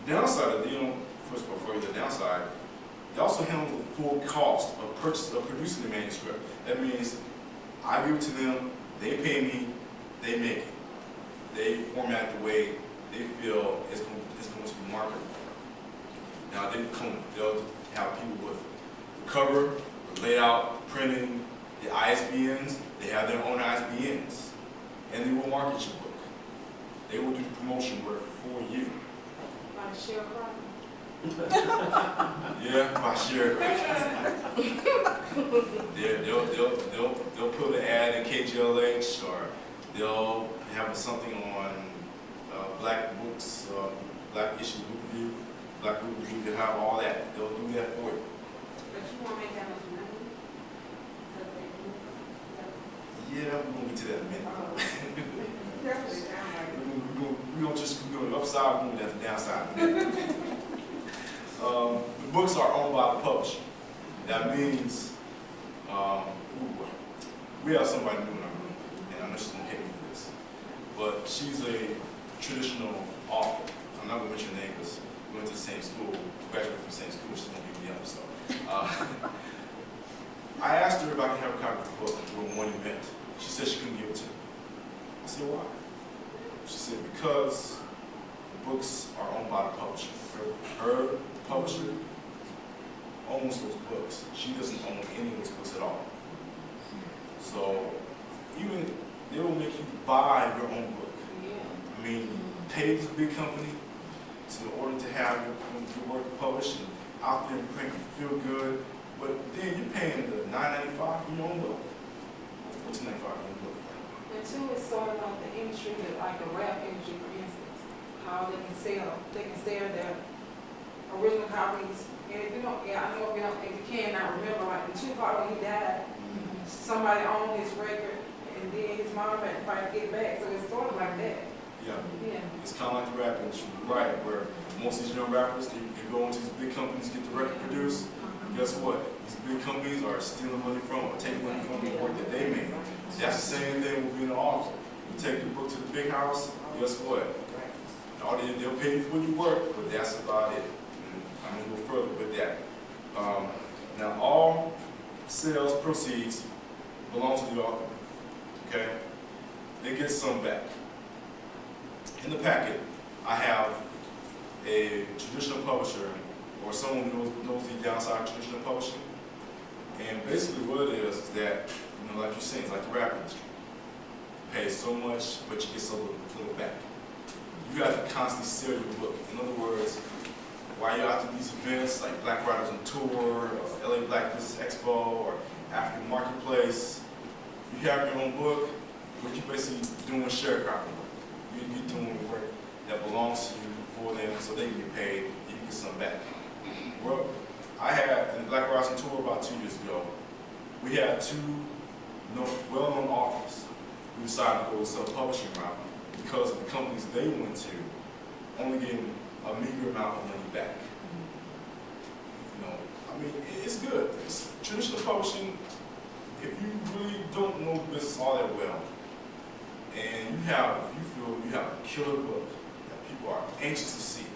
The downside of first of all, before you get the downside, they also handle the full cost of producing the manuscript. That means I give it to them, they pay me, they make it. They format it the way they feel it's going to be marketed. Now they'll have people with the cover, the layout, printing, the ISBNs. They have their own ISBNs, and they will market your book. They will do the promotion work for you. By sharecropping. Yeah, by sharecropping. They'll put an ad in KGLH, or they'll have something on Black Books, Black Issue Book Review. Black Book Review, they have all that. They'll do that for you. But you won't make that much money? Yeah, we're going to get to that in a minute. Definitely sound like We're going to upside, we're going to get to the downside in a minute. The books are owned by the publisher. That means, we have somebody new in our group, and I know she's going to hate me for this, but she's a traditional author. I'm not going to mention her name because we went to the same school, graduated from the same school, she's going to beat me up, so. I asked her if I could have a copy of the book for one event. She said she couldn't give it to me. I said, why? She said, because the books are owned by the publisher. Her publisher owns those books. She doesn't own any of those books at all. So, even they will make you buy your own book. I mean, pay this big company in order to have your work published and out there in print, you feel good, but then you're paying the $9.95 for your own book, or $14.95 for your own book. And two, it's sort of like the industry, like the rap industry, for instance, how they can sell their original copies. And if you don't, I don't know if you cannot remember, like in Tupac when he died, somebody owned his record, and then his mom had to fight to get it back. So it's sort of like that. Yeah. It's kind of like the rap industry, right? Where most of these young rappers, they go into these big companies, get the record produced. And guess what? These big companies are stealing money from or taking money from the work that they made. That's the same thing with being an author. You take your book to the big house, guess what? They'll pay you for your work, but that's about it. And I'm going to go further with that. Now, all sales proceeds belong to the author. Okay? They get some back. In the packet, I have a traditional publisher or someone who knows the downside of traditional publishing. And basically what it is that, like you're saying, it's like the rap industry. You pay so much, but you get so little back. You have to constantly sell your book. In other words, while you're out to these events like Black Writers on Tour, or LA Black Business Expo, or African Marketplace, you have your own book, what you're basically doing sharecropping work. You're doing work that belongs to you for them so they can get paid, you can get some back. Well, I had, in the Black Rising Tour about 2 years ago, we had two well-known authors who decided to go the self-publishing route because of the companies they went to only getting a meager amount of money back. You know, I mean, it's good. It's traditional publishing. If you really don't know the business all that well, and if you feel you have a killer book that people are anxious to see,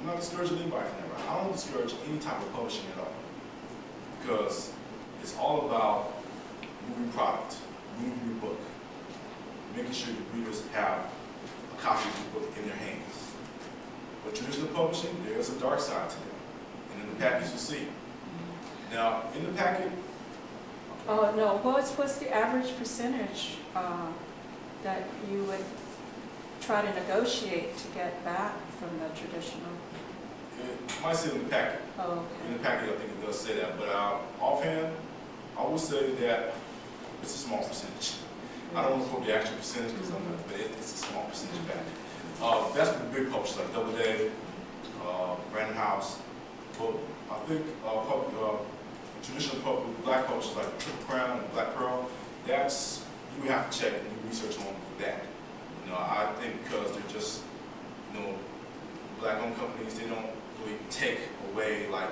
I'm not discouraging anybody from that, right? I don't discourage any type of publishing at all, because it's all about moving product, moving your book, making sure your readers have a copy of your book in their hands. But traditional publishing, there's a dark side to that, and in the package you see. Now, in the packet, Oh, no, what's the average percentage that you would try to negotiate to get back from the traditional? it might say in the packet. Oh, In the okay. packet, I think it does say that, but offhand, I would say that it's a small percentage. I don't want to quote the actual percentage because I'm not, but it's a small percentage back. That's for the big publishers like Doubleday, Random House, but I think traditional black publishers like Triple Crown and Black Pearl, that's, you have to check and do research on for that. You know, I think because they're just, you know, black-owned companies, they don't really take away like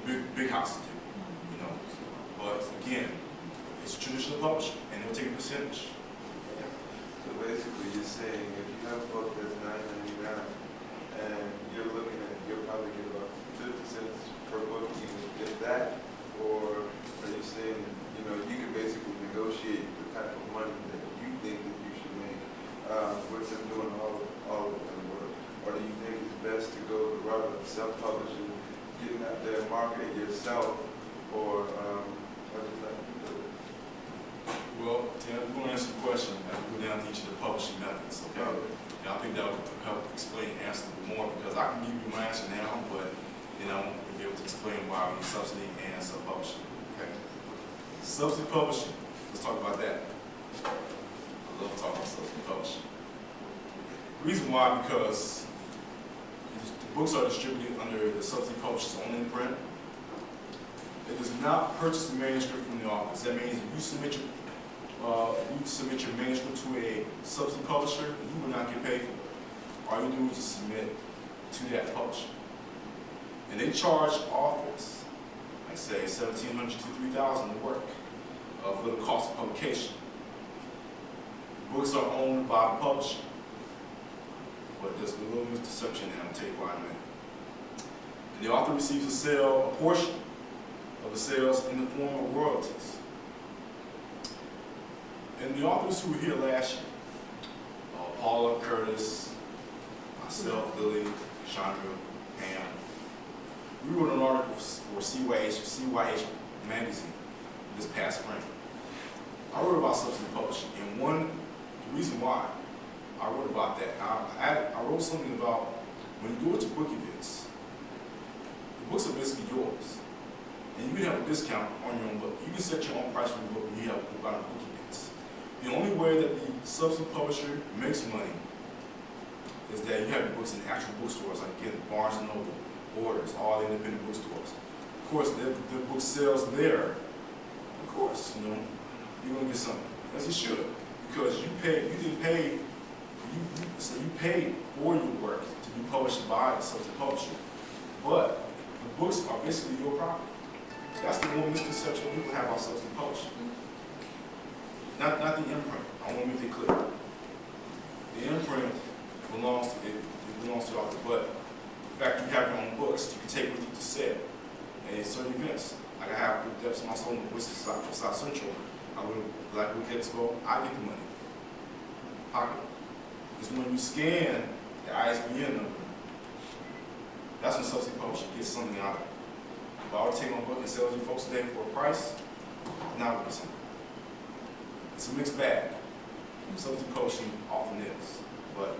the big houses do, you know. But again, it's traditional publishing, and they'll take a percentage. So basically, you're saying if you have a book that's $9.99 and you're looking at, you'll probably get about 50 cents per book, you can get that, or are you saying, you know, you can basically negotiate the type of money that you think that you should make with them doing all of the work, or do you think it's best to go the route of self-publishing, getting out there, marketing yourself, or what does that do? Well, Tina, we're going to answer the question as we go down to each of the publishing methods, okay? And I think that will help explain and answer a bit more, because I can give you my answer now, but then I won't be able to explain why we need subsidy and self-publishing, okay? Subsidy publishing, let's talk about that. I love talking about subsidy publishing. The reason why, because the books are distributed under the subsidy publisher's own imprint. It does not purchase the manuscript from the authors. That means if you submit your manuscript to a subsidy publisher, you will not get paid for it. All you do is just submit to that publisher. And they charge authors, like say $1,700 to $3,000 to work for the cost of publication. The books are owned by the publisher. But there's a little misdeception there, I'll tell you why in a minute. And the author receives a portion of the sales in the form of royalties. And the authors who were here last year, Paula, Curtis, myself, Lily, Chandra, Pam, we wrote an article for CYH magazine this past spring. I wrote about subsidy publishing, and the reason why I wrote about that, I wrote something about when you go to book events, the books are basically yours. And you can have a discount on your own book. You can set your own price for your book when you have a book on book events. The only way that the subsidy publisher makes money is that you have your books in actual bookstores, like again, Barnes & Noble, Borders, all the independent bookstores. Of course, the book sales there, of course, you know, you're gonna get something, as you should, because you paid for your work to be published by the subsidy publisher. But the books are basically your property. That's the one misconception people have about subsidy publishing. Not the imprint. I want to make it clear. The imprint belongs to the author, but the fact you have your own books, you can take with you to sell at certain events. Like I have with Depths my soul in the South Central. I go to Black Book Expo, I get the money. Pocket. It's when you scan the ISBN number, that's when subsidy publishing gets something out of it. If I were to take my book and sell it to folks today for a price, now we'll get something. It's a mixed bag. Subsidy publishing often is. But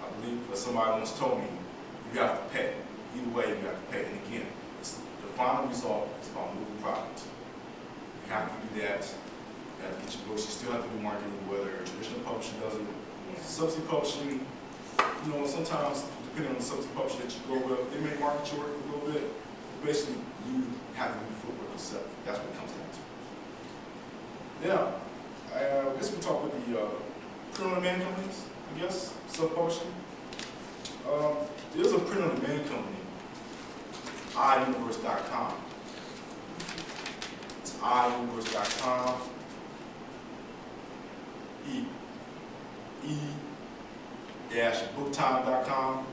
I believe somebody once told me, you have to pay. Either way, you have to pay. And again, the final result is about moving product. You have to do that You have to get your books, you still have to do marketing, whether traditional publishing does it. Subsidy publishing, you know, sometimes, depending on the subsidy publisher that you go with, they may market your work a little bit. But basically, you have to do the footwork yourself. That's what it comes down to. Yeah, I guess we'll talk with the print-on-demand companies, I guess, self-publishing. There's a print-on-demand company, iUniverse.com. It's iUniverse.com. e-booktime.com.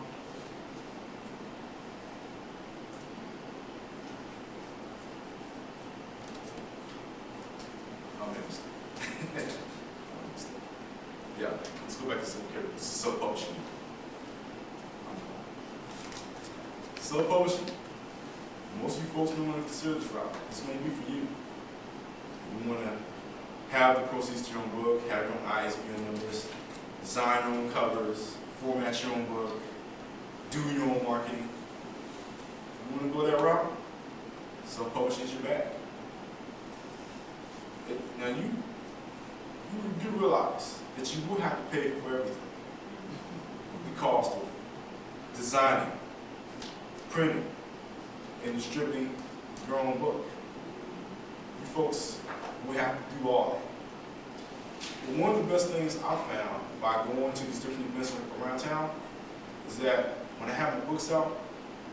Yeah, let's go back to self-publishing. Self-publishing, most of you folks don't want to consider this route. This may be for you. You want to have the proceeds to your own book, have your own ISBN numbers, design your own covers, format your own book, do your own marketing. You want to go that route? Self-publishing is your bag. Now you do realize that you will have to pay for everything. The cost of designing, printing, and distributing your own book. You folks will have to do all that. But one of the best things I found by going to these different events around town is that when I have my books out,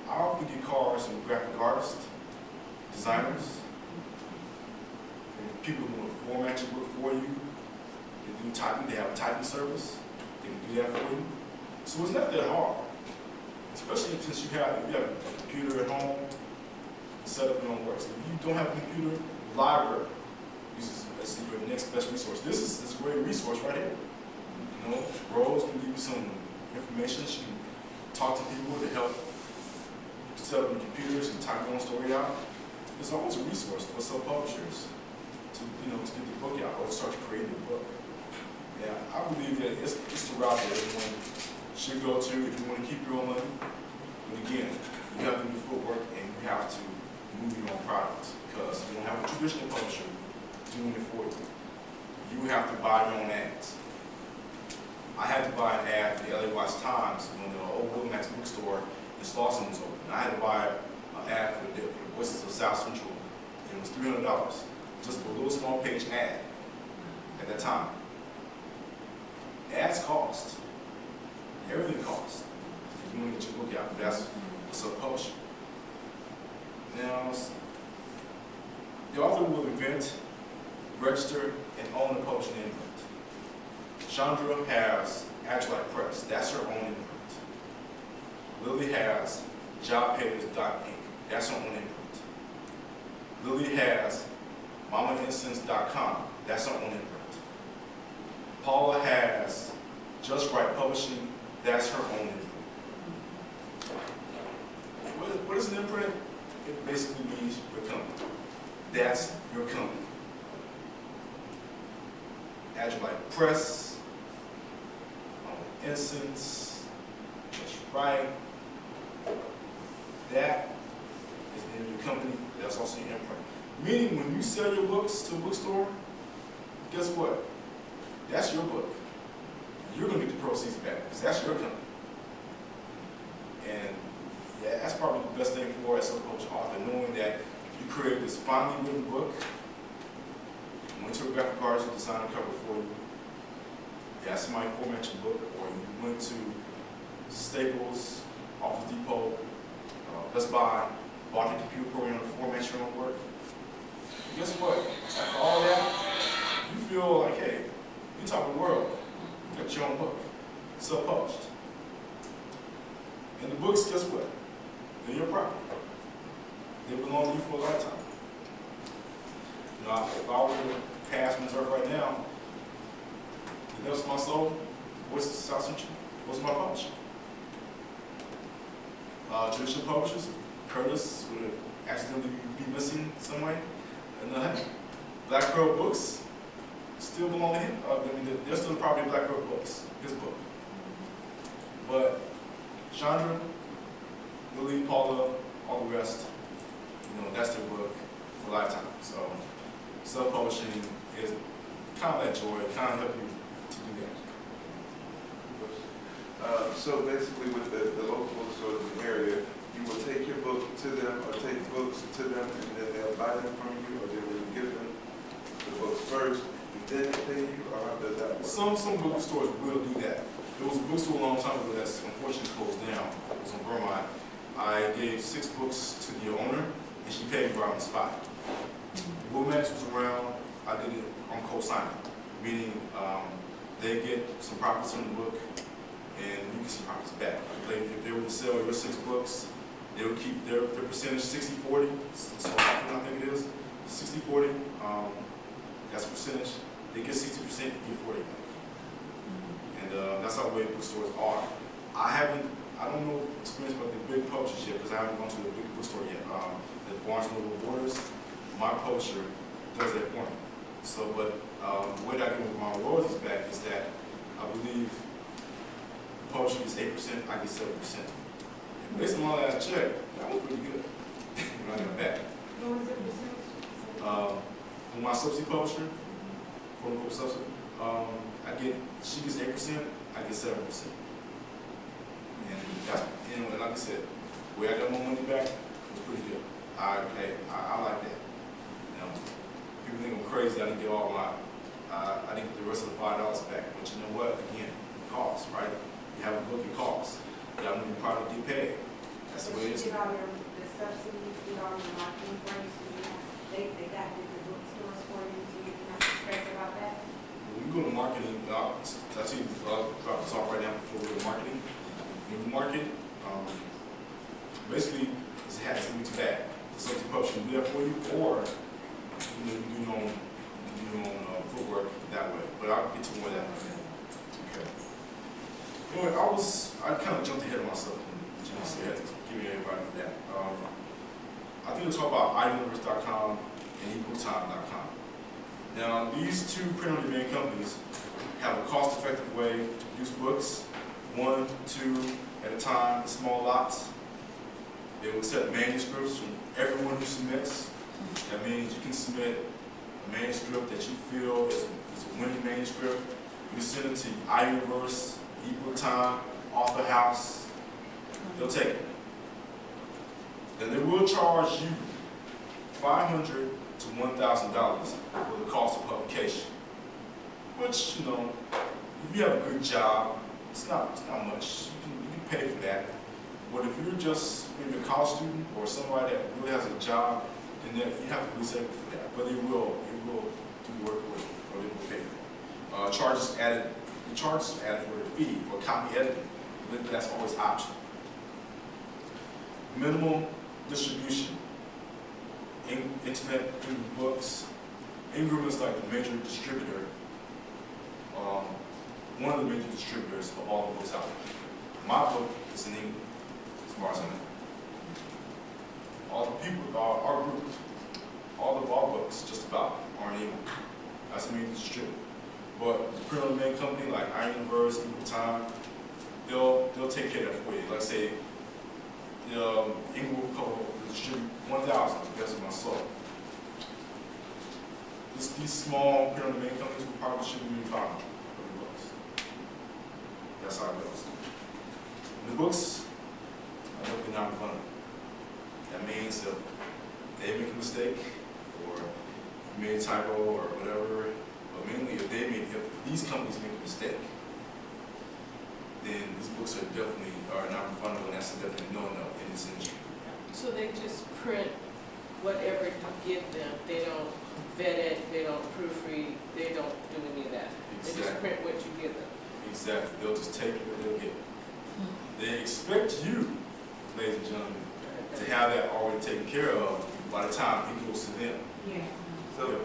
I often get calls from graphic artists, designers, and people who want to format your book for you. They do typing, they have a typing service. They can do that for you. So it's not that hard. Especially since you have a computer at home, set up your own works. If you don't have a computer, the library is your next best resource. This is a great resource right here. You know, Rose can give you some information. She can talk to people to help set up your computers and type your own story out. There's always a resource for self-publishers to get the book out or start creating the book. Yeah, I believe that it's the route that everyone should go to if you want to keep your own money. But again, you have to do the footwork and you have to move your own products because you don't have a traditional publisher doing it for you. You have to buy your own ads. I had to buy an ad for the LA Watch Times when the old Wilmax bookstore in Slauson was open. I had to buy an ad for the Voices of South Central, and it was $300, just a little small page ad at that time. Ads cost. Everything costs. If you want to get your book out, that's what's up publishing. Now, the author will invent, register, and own a publishing imprint. Chandra has Agilite Press. That's her own imprint. Lily has JobPages.inc. That's her own imprint. Lily has MamaInstance.com. That's her own imprint. Paula has Just Right Publishing. That's her own imprint. What is an imprint? It basically means your company. That's your company. Agilite Press, Instance, Just Right. That is the name of your company. That's also your imprint. Meaning when you sell your books to a bookstore, guess what? That's your book. You're going to get the proceeds back because that's your company. And yeah, that's probably the best thing for us as a self-published author, knowing that you created this finely written book, went to a graphic artist to design a cover for you, you had somebody format your book, or you went to Staples, Office Depot, Best Buy, bought the computer program to format your own work. Guess what? After all that, you feel like, hey, you're top of the world. You got your own book, self-published. And the books, guess what? They're your property. They belong to you for a lifetime. You know, if I were to pass from this earth right now, the depths of my soul, Voices of South Central, was my publisher. Traditional publishers, Curtis would accidentally be missing some way. And Black Pearl Books still belong to him. They're still the property of Black Pearl Books, his book. But Chandra, Lily, Paula, all the rest, that's their book for a lifetime. So self-publishing is kind of that joy, kind of help you to do that. So basically with the local bookstores in the area, you will take your book to them or take books to them and then they'll buy them from you or they will give them the books first and then they pay you, or how does that work? Some bookstores will do that. There was a bookstore a long time ago that's unfortunately closed down. It was in Vermont. I gave 6 books to the owner and she paid me right on the spot. Bookmax was around, I did it on co-signing, meaning they get some profits from the book and you can see profits back. If they were to sell your 6 books, they would keep their percentage 60-40, so I think it is 60-40, that's a percentage. They get 60%, you get 40 back. And that's how way bookstores are. I don't know experience about the big publishers yet because I haven't gone to the big bookstore yet. The Barnes & Noble Borders, my publisher does that for me. So, but the way that I get my royalties back is that I believe the publisher gets 8%, I get 7%. And based on my last check, that was pretty good when I got back. What was the percentage? For my subsidy publisher, quote unquote subsidy, she gets 8%, I get 7%. And that's, and like I said, where I got my money back was pretty good. I like that. You know, people think I'm crazy. I didn't get all my, I didn't get the rest of the $5 back. But you know what? Again, it costs, right? You have a book, it costs. You have to probably get paid. That's the way it is. You get all the subsidies, you get all your marketing for you, so you have, they got different bookstores for you, so you don't have to stress about that. When you go to marketing, I tell you, drop this off right now before we go to marketing. When you market, basically, it has to be too bad. The subsidy publisher can do that for you, or you do your own footwork that way. But I'll get to more of that. Okay. Anyway, I kind of jumped ahead of myself, and so I had to give me everybody for that. I think we'll talk about iUniverse.com and eBookTime.com. Now, these two print-on-demand companies have a cost-effective way to produce books, 1, 2 at a time, in small lots. They will accept manuscripts from everyone who submits. That means you can submit a manuscript that you feel is a winning manuscript. You send it to iUniverse, eBookTime, Author House. They'll take it. Then they will charge you $500 to $1,000 for the cost of publication. Which, you know, if you have a good job, it's not much. You can pay for that. But if you're just maybe a college student or somebody that really has a job, then you have to be able for that. But it will do work for you, or they will pay for it. Charges added for the fee for copy editing. But that's always optional. Minimum distribution. Internet books. Ingram is like the major distributor. One of the major distributors of all the books out there. My book is in England, as far as I know. All the people, our group, all of our books, just about, are in England. That's the major distributor. But the print-on-demand company like iUniverse, eBookTime, they'll take care of that for you. Like say, England will distribute 1,000, that's what I saw. These small print-on-demand companies will probably distribute maybe 500 books. That's how it goes. And the books are definitely not refundable. That means if they make a mistake, or you made a typo, or whatever, but mainly if these companies make a mistake, then these books are not refundable, and that's a definitely no-no in this industry. So they just print whatever you give them. They don't vet it, they don't proofread, they don't do any of that. They just Exactly. print what you give them. Exactly. They'll just take what they'll get. They expect you, ladies and gentlemen, to have that already taken care of by the time it goes to them. Yeah. So,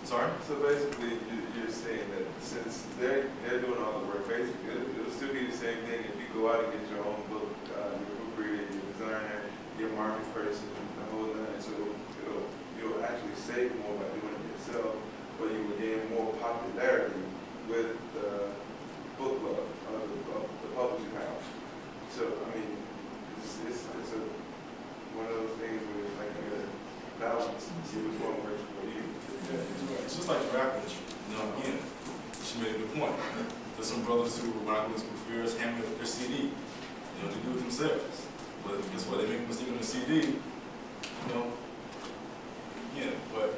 Sorry? so basically, you're saying that since they're doing all the work, basically, it'll still be the same thing if you go out and get your own book, your proofreader, your designer, your market person, the whole nine. So you'll actually save more by doing it yourself, but you will gain more popularity with the book club, the publishing house. So I mean, it's one of those things where it's like you gotta balance and see which one works for you. Yeah, it's just like the rap industry. You You know, again, she made a good point. There's some brothers who, when I go to school fairs, hand me their CD. You know, they do it themselves. But guess what? They make a mistake on the CD. You know, again, but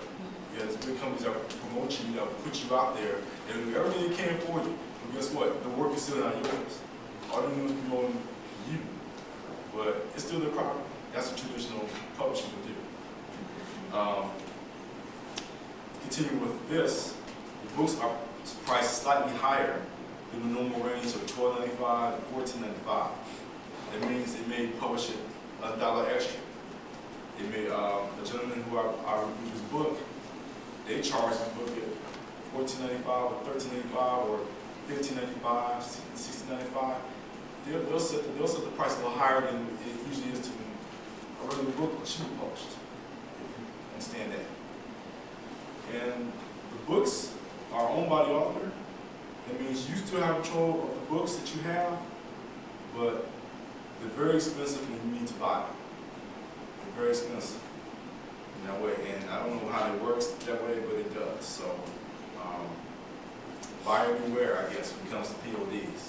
yeah, there's big companies that will promote you, that will put you out there, and do everything they can for you. But guess what? The work is still not yours. All they do is promote you, but it's still their property. That's what traditional publishing would do. Continue with this, the books are priced slightly higher than the normal range of $12.95 to $14.95. That means they may publish it $1 extra. They may, a gentleman who I reviewed his book, they charge the book at $14.95 or $13.95 or $15.95, $16.95. They'll set the price a little higher than it usually is to a regular book should be published, if you understand that. And the books are owned by the author. That means you still have control of the books that you have, but they're very expensive when you need to buy them. They're very expensive in that way, and I don't know how it works that way, but it does. So, buyer beware, I guess, when it comes to PODs.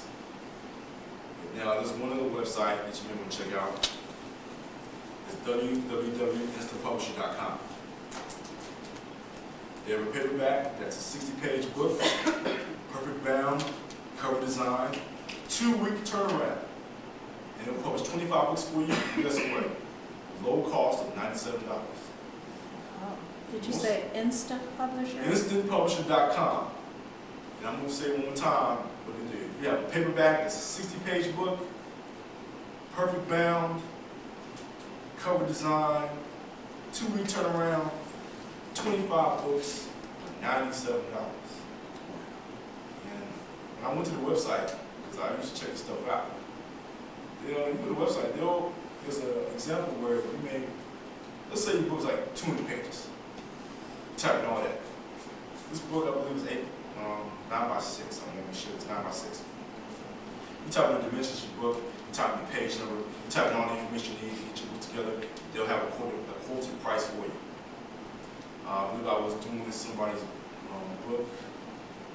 Now, there's one other website that you may want to check out. It's www.instapublisher.com. They have a paperback that's a 60-page book, perfect bound, cover design, 2-week turnaround. And it'll publish 25 books for you. Guess what? Low cost of $97. Did you say Instant Publisher? Instantpublisher.com. And I'm going to say it one more time what they do. If you have a paperback that's a 60-page book, perfect bound, cover design, 2-week turnaround, 25 books, $97. And when I went to the website, because I used to check this stuff out, you go to the website, there's an example where you may, let's say your book's like 200 pages. You type in all that. This book, I believe, is 9 by 6. I'm going to make sure it's 9 by 6. You type in the dimensions of your book, you type in the page number, you type in all the information you need to get your book together. They'll have a quoted price for you. I believe I was doing somebody's book,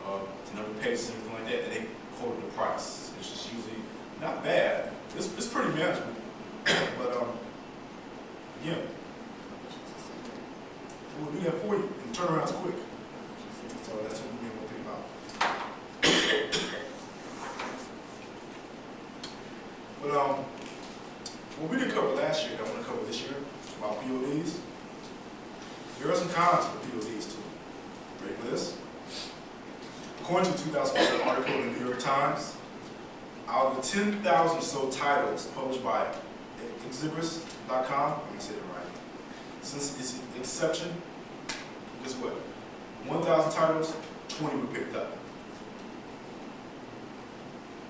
the number of pages and everything like that, and they quoted the price. It's just usually not bad. It's pretty manageable. But again, we'll do that for you, and turnaround's quick. So that's what we're going to think about. But what we didn't cover last year, that I want to cover this year about PODs. There are some cons for PODs too. Ready for this? According to a 2004 article in the New York Times, out of the 10,000 or so titles published by Exibris.com, I'm going to say that right, since its inception, guess what? 1,000 titles, 20 were picked up.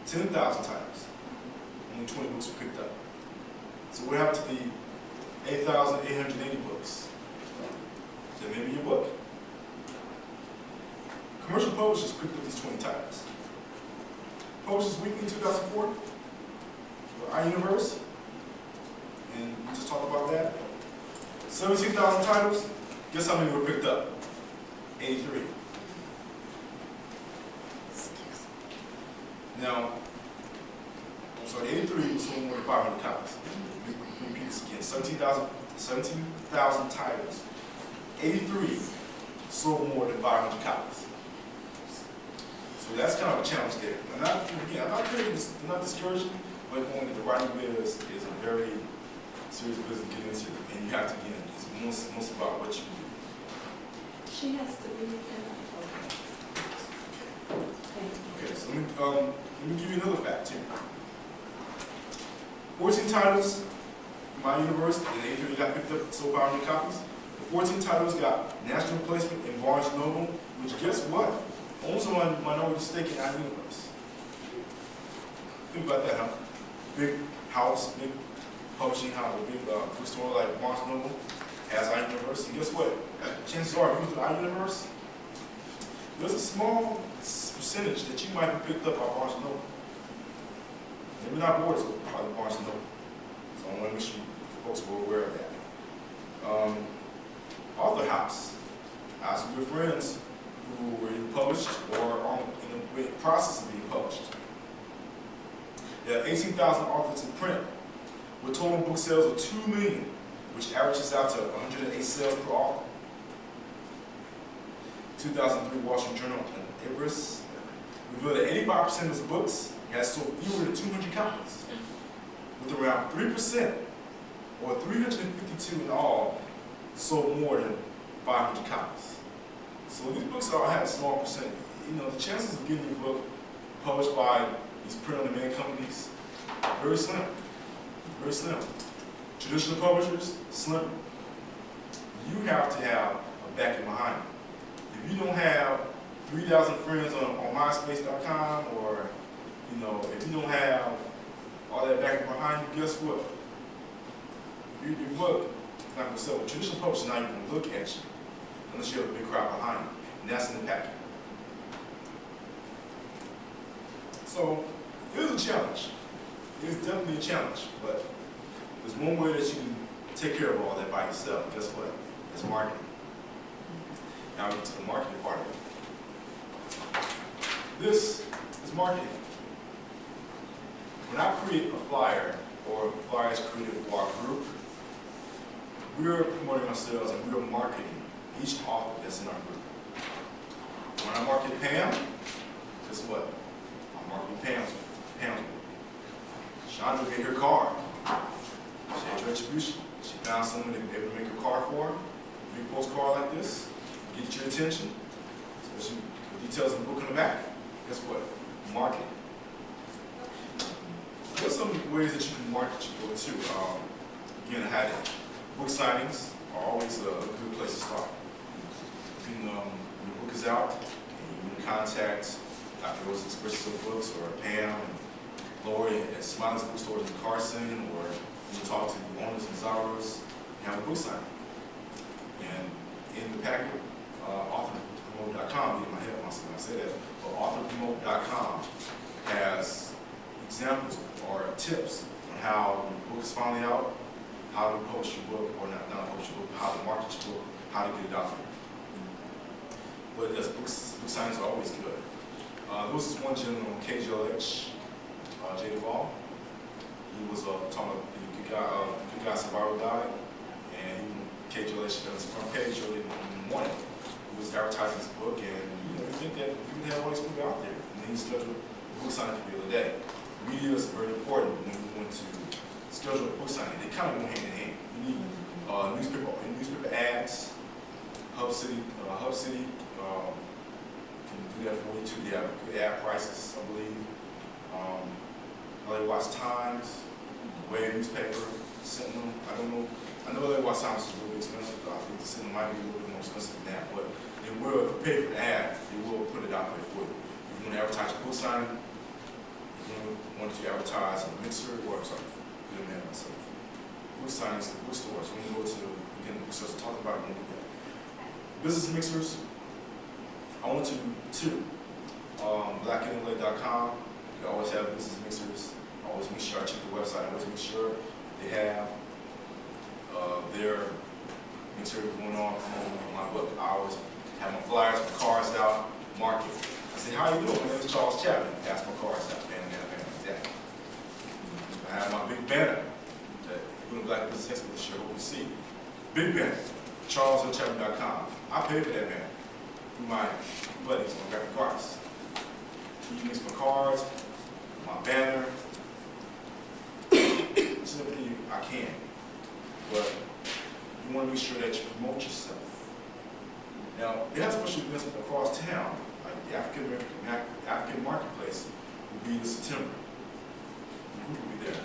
10,000 titles, only 20 books were picked up. So what happened to the 8,880 books? That may be your book. Commercial publishers picked up these 20 titles. Publishers Weekly in 2004, Our Universe, and we just talked about that. 17,000 titles, guess how many were picked up? 83. Now, I'm sorry, 83 was sold more than 500 copies. Let me repeat this again. 17,000 titles. 83 sold more than 500 copies. So that's kind of a challenge there. I'm not discouraging, but knowing that the writing biz is a very serious business to get into, and you have to, again, it's most about what you do. She has to be in. Okay, so let me give you another fact here. 14 titles in my universe, and 83 got picked up, sold 500 copies. The 14 titles got national placement in Barnes & Noble, which guess what? Owns a minority stake in our universe. Think about that, huh? Big house, big publishing house, a big bookstore like Barnes & Noble has our universe. And guess what? Chances are, if you look at our universe, there's a small percentage that you might have picked up by Barnes & Noble. Maybe not Borders, but probably Barnes & Noble. So I want to make sure folks were aware of that. Author House. I have some good friends who were either published or in the process of being published. There are 18,000 authors in print, with total book sales of 2 million, which averages out to 108 sales per author. 2003 Wall Street Journal and Ibris revealed that 85% of his books had sold fewer than 200 copies, with around 3%, or 352 in all, sold more than 500 copies. So these books all have a small percentage. You know, the chances of getting your book published by these print-on-demand companies are very slim. Very slim. Traditional publishers, slim. You have to have a backing behind you. If you don't have 3,000 friends on MySpace.com, or you know, if you don't have all that backing behind you, guess what? Your book is not going to sell. Traditional publishers not even going to look at you unless you have a big crowd behind you, and that's in the packet. So it is a challenge. It is definitely a challenge, but there's one way that you can take care of all that by yourself. Guess what? It's marketing. Now we get to the marketing part of it. This is marketing. When I create a flyer, or a flyer is created for our group, we're promoting ourselves and we're marketing each author that's in our group. When I market Pam, guess what? I'm marketing Pam's book. Chandra made her card. She had retribution. She found someone that was able to make her card for her. Big postcard like this, get your attention, especially with details of the book in the back. Guess what? Marketing. There's some ways that you can market your book too. Again, I had book signings are always a good place to start. You can, when your book is out, and you can contact Dr. Rose Expresses of Books, or Pam and Lori at Smiley's Bookstores in Carson, or you can talk to the owners and Zaros and have a book signing. And in the packet, authorpromote.com, get my head on when I say that, but authorpromote.com has examples or tips on how when your book is finally out, how to publish your book, or not publish your book, how to market your book, how to get it out there. But yes, book signings are always good. There was this one gentleman on KGLH, Jay Duvall. He was talking about the good guy survival guide, and even KGLH on his front page early in the morning. He was advertising his book, and you think that you can have all these people out there. And then he scheduled a book signing for the other day. Media is very important when we want to schedule a book signing. They kind of go hand in hand. You need newspaper ads. Hub City can do that for you too. They have good ad prices, I believe. LA Watch Times, Wave newspaper, Sentinel. I don't know. I know LA Watch Times is a little bit expensive. I think the Sentinel might be a little bit more expensive than that, but they will, if you pay for the ad, they will put it out there for you. If you want to advertise your book signing, if you want to advertise on Mixer, or sorry, you don't have myself. Book signings at the bookstores. When you go to, again, the bookstores to talk about it, when we do that. Business mixers, I went to two. blackinla.com, they always have business mixers. I always make sure I check the website. I always make sure they have their material going on my book. I always have my flyers, my cards out, mark it. I say, how you doing? My name is Charles Chapman. Pass my cards out, bam, like that. I have my big banner that if you're doing Black Business Expo this year, hope you see. Big banner, charleschapman.com. I pay for that banner through my buddies on graphic artists. He makes my cards, my banner, just everything I can. But you want to make sure that you promote yourself. Now, they have special events across town, like the African Marketplace will be in September. The group will be there.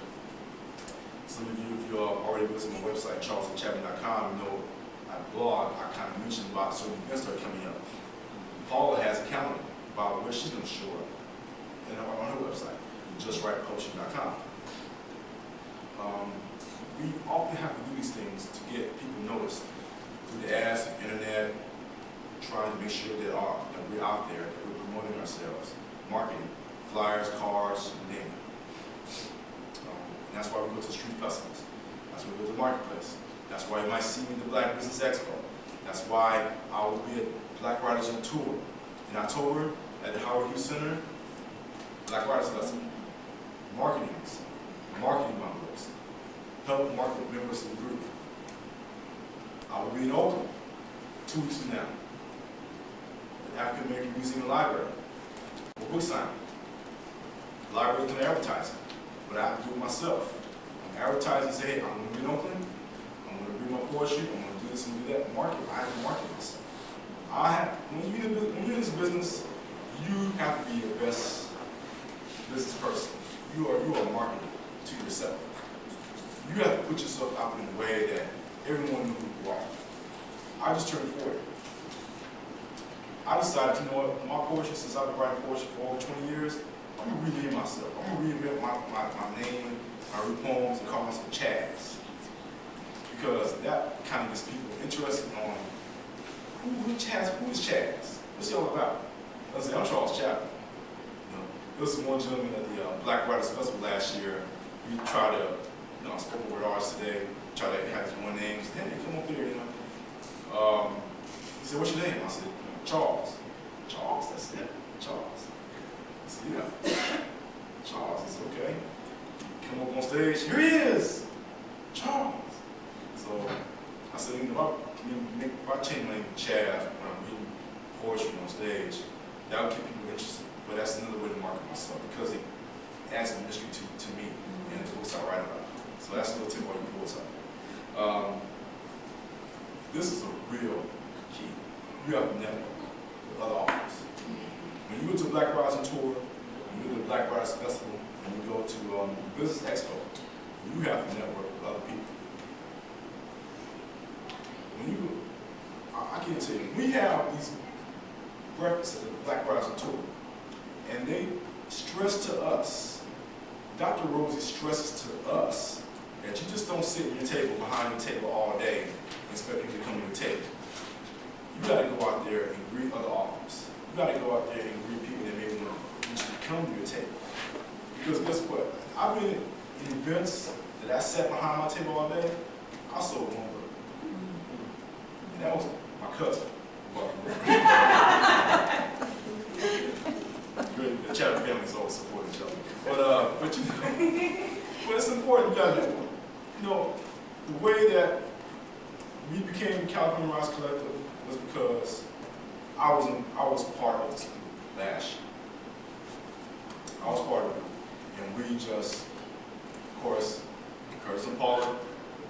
Some of you, if you're already visiting my website, charleschapman.com, you know I blog, I kind of mentioned about certain events that are coming up. Paula has a calendar about where she's going to show up on her website, justwritepublishing.com. We often have to do these things to get people noticed through the ads, the internet, trying to make sure that we're out there, that we're promoting ourselves, marketing, flyers, cards, you name it. And that's why we go to street festivals. That's why we go to the marketplace. That's why you might see me at the Black Business Expo. That's why I will be at Black Writers on Tour in October at the Howard Hughes Center. Black Writers Festival. Marketing my books. Help market members of the group. I will be in Oakland 2 weeks from now at the African American Museum and Library for book signing. The library can advertise it, but I have to do it myself. I'm advertising and say, hey, I'm going to be in Oakland. I'm going to read my poetry. I'm going to do this and do that. Market. I have to market myself. When you're in this business, you have to be your best business person. You are a marketer to yourself. You have to put yourself out in a way that everyone knows who you are. I just turned 40. I decided, you know what, my poetry, since I've been writing poetry for over 20 years, I'm going to reinvent myself. I'm going to reinvent my name, my read poems, and call myself Chaz. Because that kind of gets people interested on who is Chaz? What's he all about? I say, I'm Charles Chaplin. You know, there was one gentleman at the Black Writers Festival last year. We tried to, spoken word artists today, try to have his one name. He said, hey, come up here, He said, what's your name? I said, Charles. Charles, that's it? Charles. I said, yeah. Charles, it's okay. Come up on stage, here he is! Charles. So I said, if I change my name to Chaz when I'm reading poetry on stage, that would keep people interested. But that's another way to market myself because it adds a mystery to me and the books I write about. So that's a little tip on your poets out there. This is a real key. You have to network with other authors. When you go to Black Writers on Tour, when you go to the Black Writers Festival, when you go to Business Expo, you have to network with other people. When you, I can't tell you, we have these breakfasts at the Black Writers on Tour, and they stress to us, Dr. Rosie stresses to us, that you just don't sit at your table, behind your table all day, and expect people to come to your table. You got to go out there and greet other authors. You got to go out there and greet people that maybe want to come to your table. Because guess what? I've been in events that I sat behind my table all day, I sold one book. And that was my cousin. The Chatham families always support each other. But it's important, you got to the way that we became the California Rise Collective was because I was part of this group last year. I was part of it. And we just, of course, Curtis and Paula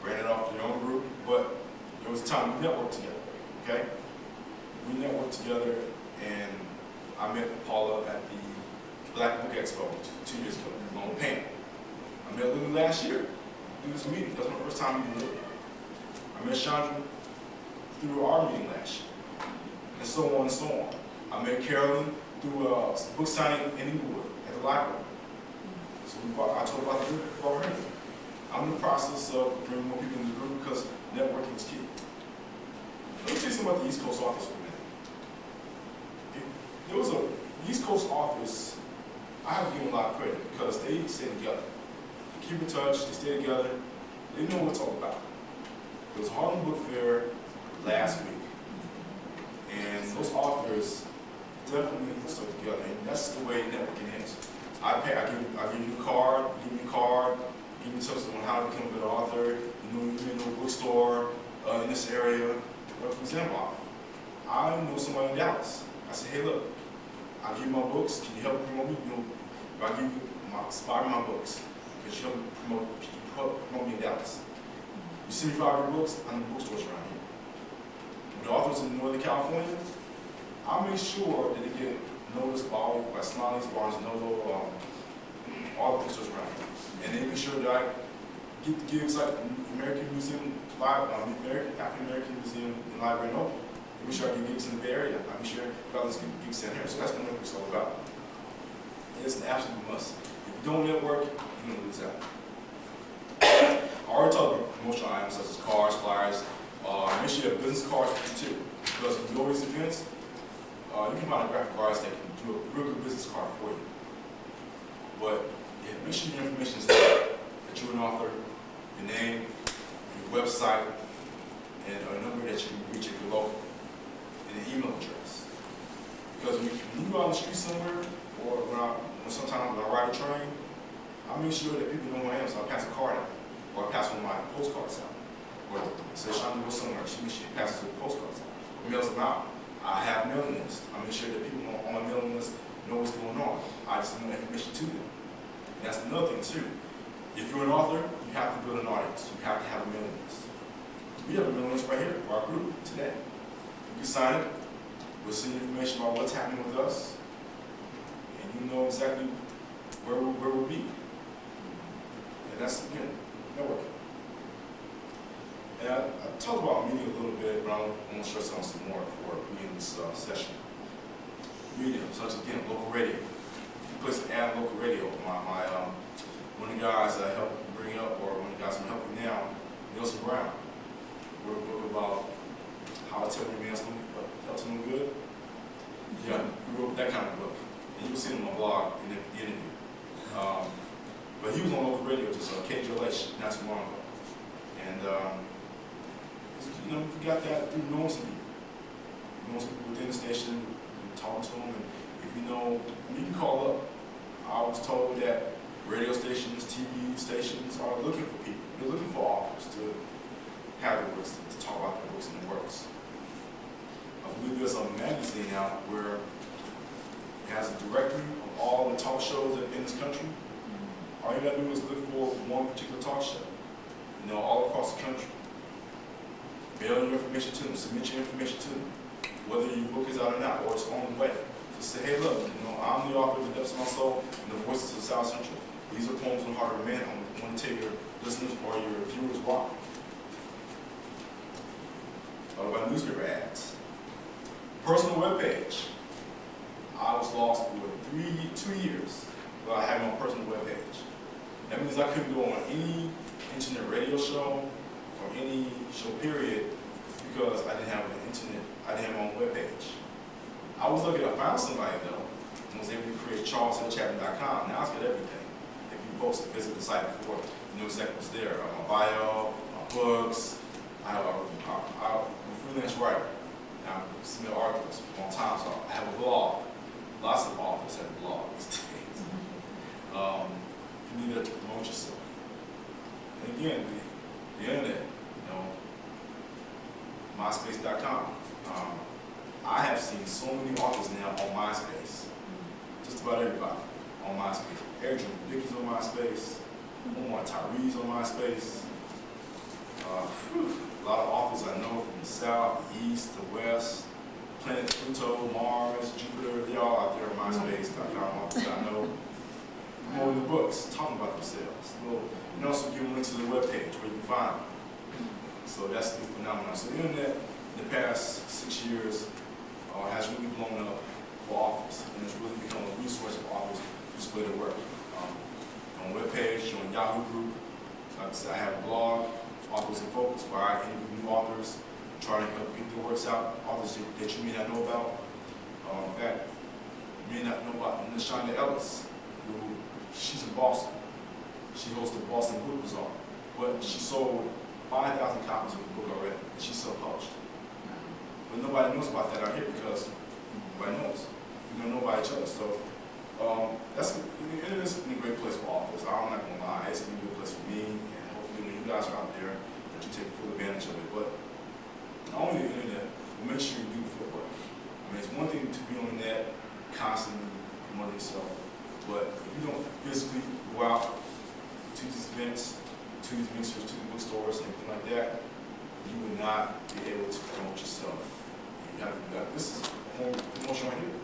ran it off their own group, but there was a time we networked together, okay? We networked together, and I met Paula at the Black Book Expo 2 years ago, on panel. I met Lily last year through this meeting. That was my first time meeting Lily. I met Chandra through our meeting last year, and so on and so on. I met Carolyn through a book signing in Inglewood at the library. So I told her about the group, brought her in. I'm in the process of bringing more people in the group because networking is key. Let me tell you something about the East Coast authors for a minute. There was East Coast authors, I have to give them a lot of credit because they stay together. They keep in touch, they stay together, they know what it's all about. There was a Harlem Book Fair last week, and those authors definitely stuck together, and that's the way networking is. I give you a card, give me a card, give me tips on how to become a good author, you're in a bookstore in this area. But for example, I know somebody in Dallas. I say, hey look, I'll give you my books, can you help promote me? If I give you my books, can you help promote me in Dallas? You send me 5 of your books, I'm in the bookstores around here. With the authors in Northern California, I'll make sure that they get noticed by Smiley's, Barnes & Noble, all the bookstores around here. And they make sure that I get the gigs like American Museum, African American Museum and Library in Oakland. Make sure I get gigs in the Bay Area. I make sure others get gigs in here. So that's what network's all about. And it's an absolute must. If you don't network, you're going to lose out. I already talked about promotional items such as cards, flyers. Make sure you have business cards for you too. Because if you go to these events, you can find a graphic artist that can do a real good business card for you. But yeah, make sure your information is there. That you're an author, your name, your website, and a number that you can reach if you're local. go out on the street somewhere, or sometimes when I ride a train, I make sure that people know who I am, so I pass a card out, or I pass one of my postcards out. Or say Sean go somewhere, she passes the postcards out, mails them out. I have mailing lists. I make sure that people on my mailing list know what's going on. I just know information to them. And that's another thing too. If you're an author, you have to build an audience. You have to have a mailing list. We have a mailing list right here for our group today. You can sign it. We'll send you information about what's happening with us, and you know exactly where we'll be. And that's, again, networking. And I talked about media a little bit, but I want to stress on some more before we end this session. Media, such as, again, local radio. You place an ad on local radio. One of the guys I helped bring up, or one of the guys I'm helping now, Nelson Brown, wrote a book about how to tell your man's helps him good. Yeah, we wrote that kind of book. And you'll see it on my blog in the interview. But he was on local radio, just KJLH, not too long ago. And, you got that through knowing some people. Knowing some people within the station, talking to them, and if you know, you can call up. I was told that radio stations, TV stations are looking for people. They're looking for authors to have the books, to talk about their books and their works. I believe there's a magazine out where it has a directory of all the talk shows in this country. All you gotta do is look for one particular talk show, all across the country. Mail your information to them, submit your information to them, whether your book is out or not, or it's on the way. Just say, hey, look, I'm the author of The Depths of My Soul and The Voices of South Central. These are poems from the heart of a man. I want to tell your listeners or your viewers why. About newspaper ads. Personal webpage. I was lost for 2 years while I had my personal webpage. That means I couldn't go on any internet radio show or any show period because I didn't have an internet, I didn't have my own webpage. I was lucky I found somebody though and was able to create charleshillchapman.com. Now it's got everything. If you folks have visited the site before, you know exactly what's there. My bio, my books, I'm a freelance writer. I submit articles for a long time, so I have a blog. Lots of authors have a blog these days. You need that to promote yourself. And again, the internet, MySpace.com. I have seen so many authors now on MySpace. Just about everybody on MySpace. Adrian Dickey's on MySpace. Omar Tyree's on MySpace. A lot of authors I know from the south, the east, the west, planet Pluto, Mars, Jupiter, they all out there on MySpace.com. Authors I know. More in the books, talking about themselves. You can also give them links to the webpage where you can find them. So that's the phenomenon. So the internet in the past 6 years has really blown up for authors, and it's really become a resource for authors to display their work. On the webpage, on Yahoo group, like I said, I have a blog, Authors in Focus, where I interview new authors, try to help get their works out, authors that you may not know about. In fact, you may not know about Nashonda Ellis, who she's in Boston. She hosts the Boston Book Bazaar, but she sold 5,000 copies of the book already, and she's self-published. But nobody knows about that out here because nobody knows. We don't know about each other. So it's a great place for authors. I'm not gonna lie, it's a good place for me, and hopefully when you guys are out there, that you take full advantage of it. But not only the internet, but make sure you do footwork. I mean, it's one thing to be on the net, constantly promoting yourself, but if you don't physically go out to these events, to these mixers, to the bookstores, and anything like that, you will not be able to promote yourself. This is a form of promotion right here.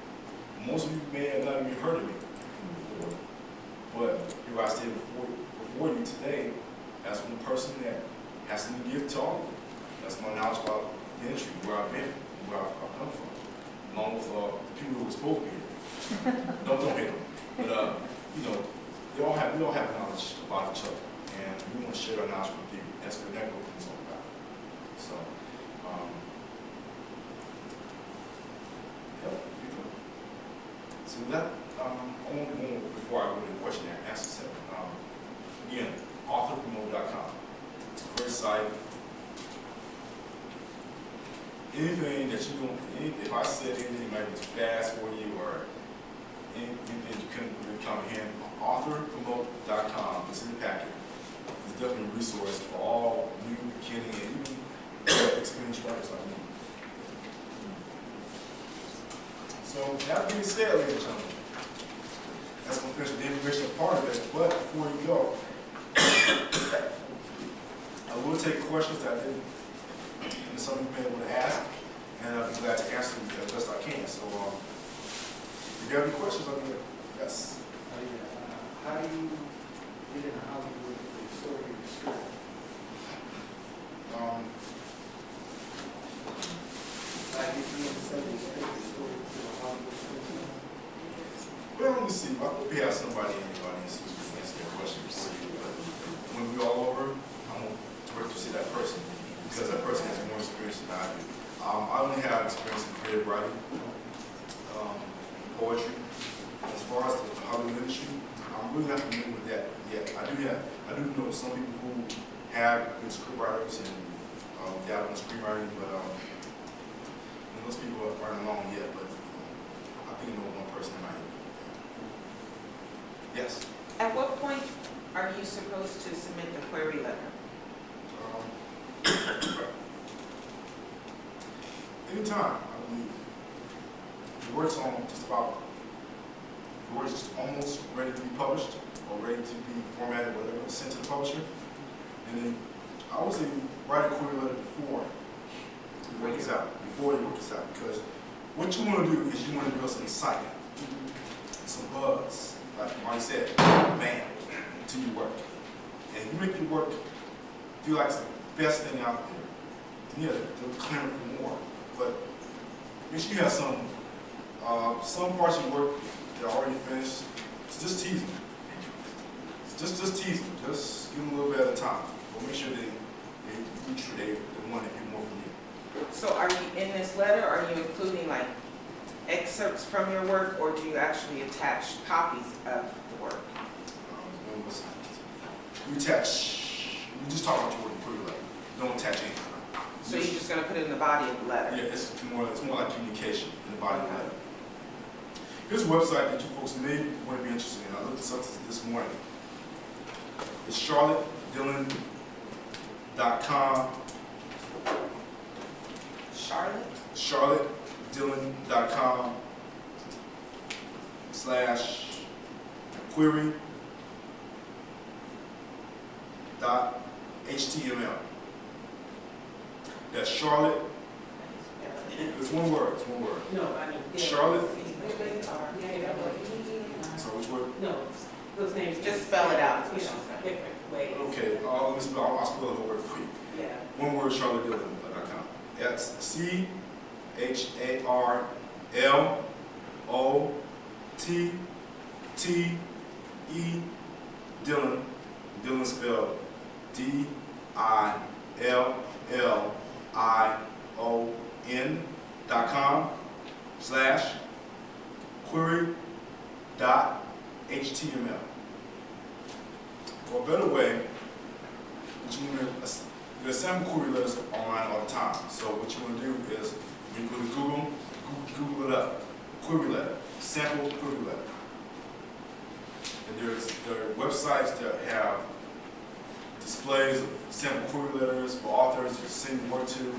Most of you may have not even heard of me before, but here I stand before you today as one person that has something to give to all of you. That's my knowledge about the industry, where I've been, where I've come from, along with the people who were supposed to be here. Don't hate them, but we all have knowledge about each other, and we want to share our knowledge with you. That's what networking is all about. So, so that, before I go to the question and answer segment, again, authorpromote.com. It's a great site. Anything that you don't, if I said anything might be too fast for you or anything you couldn't comprehend, authorpromote.com. It's in the packet. It's definitely a resource for all new, beginning, and even experienced writers like me. So that being said, ladies and gentlemen, that's going to finish the information part of it. But before you go, I will take questions that I didn't, some of you may be able to ask, and I'll be glad to answer them as best I can. So, if you have any questions, let me know. Yes. How do you get in Hollywood with the story of the script? Like if you send the story to a Hollywood studio? Well, let me see. I hope we have somebody in the audience who can answer that question for you. But when we're all over, I'm going to direct you to see that person because that person has more experience than I do. I only have experience in creative writing, poetry. As far as the Hollywood industry, I'm really not familiar with that yet. I do know some people who have good script writers and dabble in screenwriting, but those people aren't along yet. But I think I know one person in my head. Yes. At what point are you supposed to submit the query letter? Anytime, I believe. The work's on just about, the work's just almost ready to be published or ready to be formatted, whatever, sent to the publisher. And then I always say write a query letter before the work is out, because what you want to do is you want to build some excitement, some buzz, like Marty said, bam, to your work. And you make your work feel like it's the best thing out there. Yeah, they'll clamor for more. But make sure you have some parts of your work that are already finished. It's just teasing. Just teasing. Just give them a little bit at a time. But make sure they want to hear more from you. So are you, in this letter, are you including like excerpts from your work, or do you actually attach copies of the work? You just talk about your work pretty well. Don't attach anything. So you're just going to put it in the body of the letter? Yeah, it's more like communication in the body of the letter. Here's a website that you folks may want to be interested in. I looked this up this morning. It's charlottedillon.com. charlottedillon.com/query.html. That's Charlotte. It's one word. It's one word. No, I mean. Charlotte. Yeah. So which word? No, those names. Just spell it out. Different ways. Okay. I'll spell the whole word for you. Yeah. One word, charlottedillon.com. That's CharlotteDillon, Dillon. Dillon spelled DILLION.com/query.html. Or a better way, there's sample query letters online all the time. So what you want to do is, when you go to Google it up. Query letter, sample query letter. And there are websites that have displays of sample query letters for authors to send work to.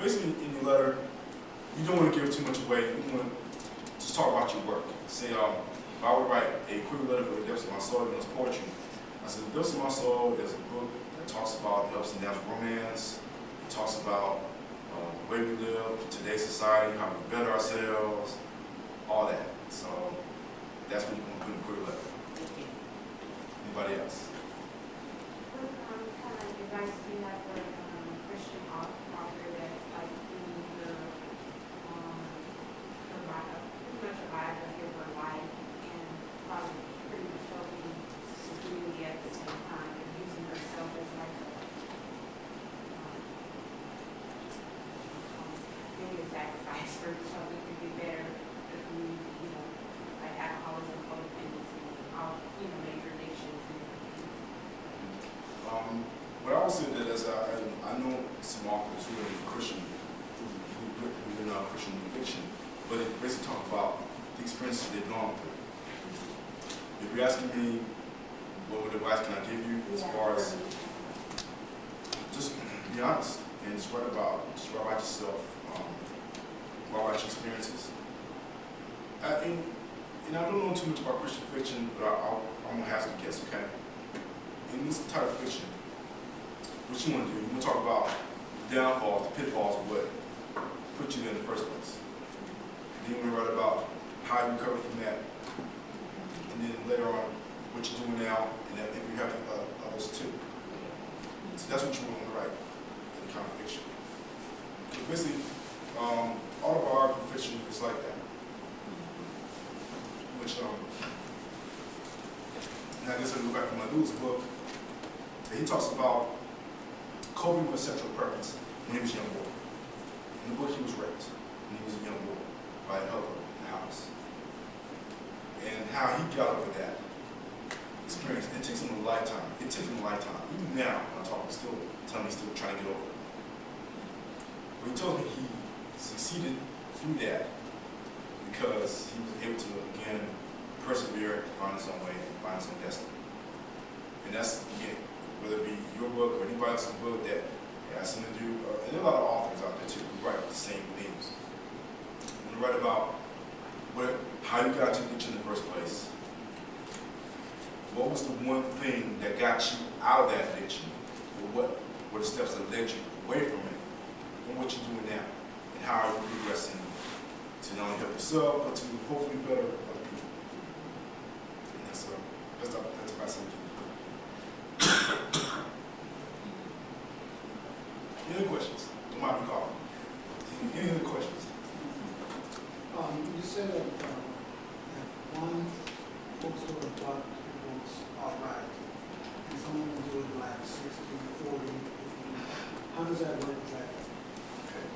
Basically, in your letter, you don't want to give too much away. You want to just talk about your work. Say, if I would write a query letter for the Depths of My Soul, and it's poetry. I said, The Depths of My Soul is a book that talks about the ups and downs of romance. It talks about the way we live, today's society, how we better ourselves, all that. So that's what you want to put in a query letter. Anybody else? What kind of advice do you have for a Christian author that's like doing the pretty much a biography of her life and probably pretty much helping the community at the same time and using herself as like maybe a sacrifice for something to get better, the community, like alcoholism, codependency, all, major addictions and things. What I would say that is I know some authors who are Christian, who in Christian fiction, but it basically talks about the experiences they've gone through. If you're asking me, what advice can I give you as far as just be honest and just write about yourself, write about your experiences. And I don't know too much about Christian fiction, but I'm gonna hazard a guess, okay? In this type of fiction, what you want to do, you want to talk about the downfalls, the pitfalls of what put you there in the first place. Then you want to write about how you recover from that, and then later on, what you're doing now, and if you have others too. So that's what you want to write in the kind of fiction. Because basically, autobiographical fiction is like that. Which, and I guess I go back to my Lewis book, and he talks about coping with sexual preference when he was a young boy. In the book, he was raped when he was a young boy by a helper in the house. And how he got over that experience, it takes him a lifetime. It takes him a lifetime. Even now, when I talk, he's still telling me he's still trying to get over it. But he tells me he succeeded through that because he was able to, again, persevere, find his own way, find his own destiny. And that's, again, whether it be your book or anybody else's book that has something to do, and there are a lot of authors out there too who write the same themes. And write about how you got to addiction in the first place. What was the one thing that got you out of that addiction? Or what were the steps that led you away from it? And what you're doing now? And how are you progressing to not only help yourself, but to hopefully better other people? And that's about something. Any other questions? Don't mind me calling. Any other questions? You said that one bookstore bought the books outright, and someone will do it like 60, 40, 50. How does that work exactly? Okay.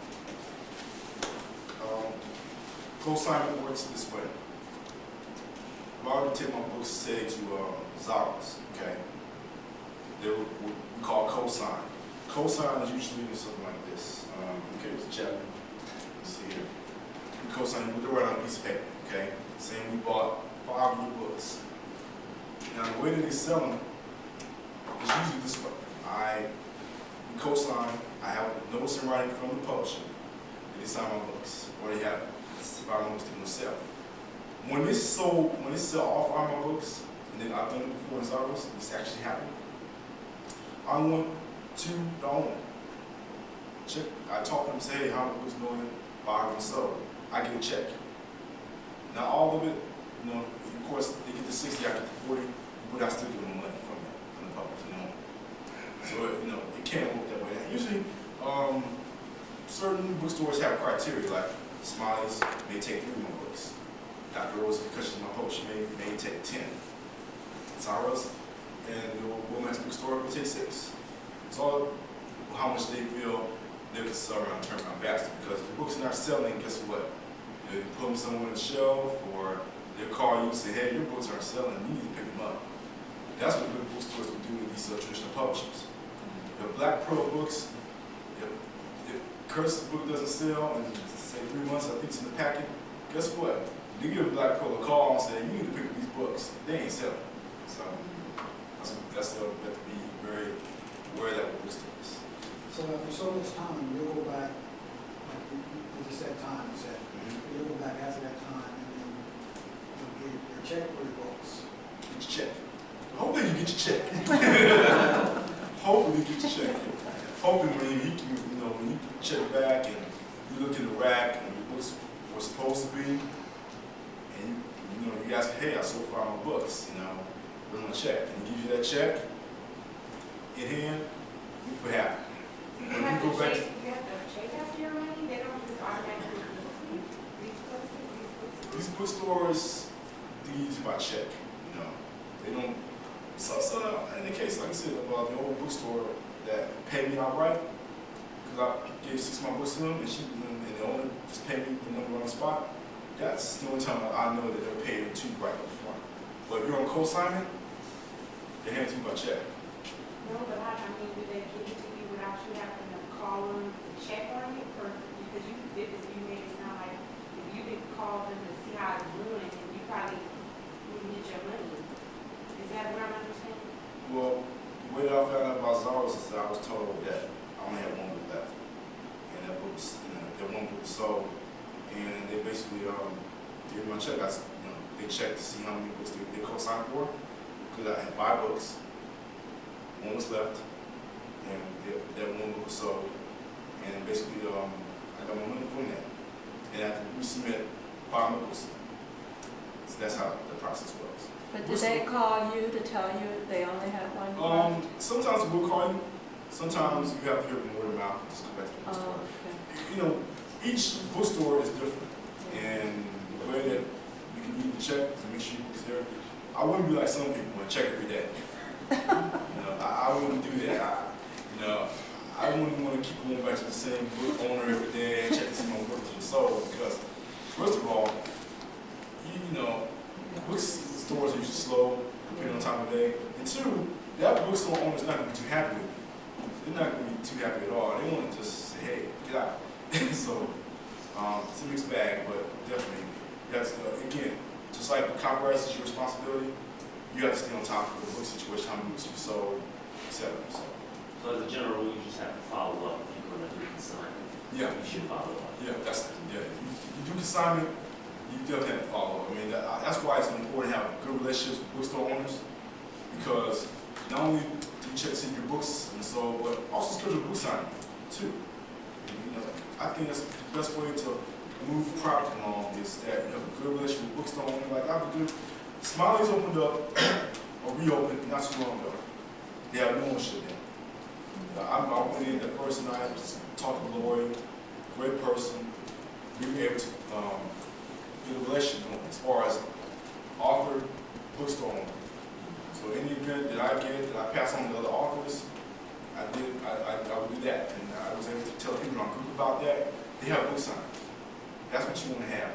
Co-signing works this way. If I were to take my books, say, to Zara's, okay? They're what we call co-sign. Co-sign is usually something like this. Okay, it's a chapter. Let's see here. We co-sign, we do it on a piece of paper, okay? Saying we bought 5 of your books. Now, the way that they sell them is usually this way. We co-sign, I have notes in writing from the publisher that they sign my books, or they have 5 books they're going to sell. When they sell all 5 of my books, and then I've done it before in Zara's, this actually happened, I went to the owner. Check. I talk to him and say, hey, how much was going, 5 of them sold. I get a check. Not all of it, of course, they get the 60 after the 40, but I still give them money from the public, So, it can't work that way. Now, usually, certain bookstores have criteria, like Smiley's may take 3 more books. Dr. Rose, because she's my publisher, may take 10. Zara's and the woman's bookstore will take 6. It's all how much they feel they can sell around, turn around faster. Because if the book's not selling, guess what? They put them somewhere on the shelf, or they'll call you and say, hey, your books aren't selling, you need to pick them up. That's what good bookstores will do with these traditional publishers. The Black Pearl books, if Curse's book doesn't sell in, say, 3 months, I think it's in the packet, guess what? You give Black Pearl a call and say, you need to pick up these books. They ain't selling. So that's what we have to be very aware of that with bookstores. So after so much time, you'll go back, like you just said time, you said, you'll go back after that time, and then you'll get your check for your books. Get your check. Hopefully you get your check. Hopefully you get your check. Hopefully when you when you put your check back and you look in the rack and your books were supposed to be, and you ask, hey, I sold 5 more books, where's my check? And he gives you that check in hand, you feel happy. You have to chase after your money? They don't just automatically These bookstores, they use by check. They don't. So in the case, like I said, about the old bookstore that paid me outright, because I gave 6 of my books to them, and the owner just paid me the number on the spot. That's the only time I know that they're paid to right up front. But if you're on co-signing, they hand it to you by check. No, but I mean, do they give it to you without you having to call them to check on it? Or because you did this, you made it sound like if you didn't book was sold, and they basically gave me my check. They checked to see how many books they co-signed for, because I had 5 books, 1 was left, and that 1 book was sold, and basically I got my money from that, and I had to resubmit 5 more books. So that's how the process works. But did they call you to tell you they only had one left? Sometimes we'll call you. Sometimes you have to hear from word of mouth. Just go back to the bookstore. Oh, okay. You know, each bookstore is different, and the way that you can read the check to make sure your book's there. I wouldn't be like some people and check every day. I wouldn't do that. I wouldn't want to keep going back to the same book owner every day and check to see my book was sold, because first of all, bookstores are usually slow, depending on time of day. And 2, that bookstore owner's not going to be too happy with you. They're not going to be too happy at all. They want to just say, hey, get out. So, it's a mixed bag, but definitely, that's, again, just like the copyright is your responsibility, you have to stay on top of the book situation, how many books you've sold, etc. So as a general rule, you just have to follow up if you're going to do consignment. Yeah. You should follow up. Yeah, if you do consignment, you definitely have to follow up. I mean, that's why it's important to have good relationships with bookstore owners, because not only do you check to see if your books and so, but also schedule book signing too. I think that's the best way to move the product along is that you have a good relationship with bookstore owner. Like I have a good, Smiley's opened up or reopened not too long ago. They have no ownership there. I went in the first night, talked to Lori, great person. We were able to get a relationship going as far as author, bookstore owner. So any event that I get, that I pass on to other authors, I would do that. And I was able to tell people in our group about that. They have book signings. That's what you want to have.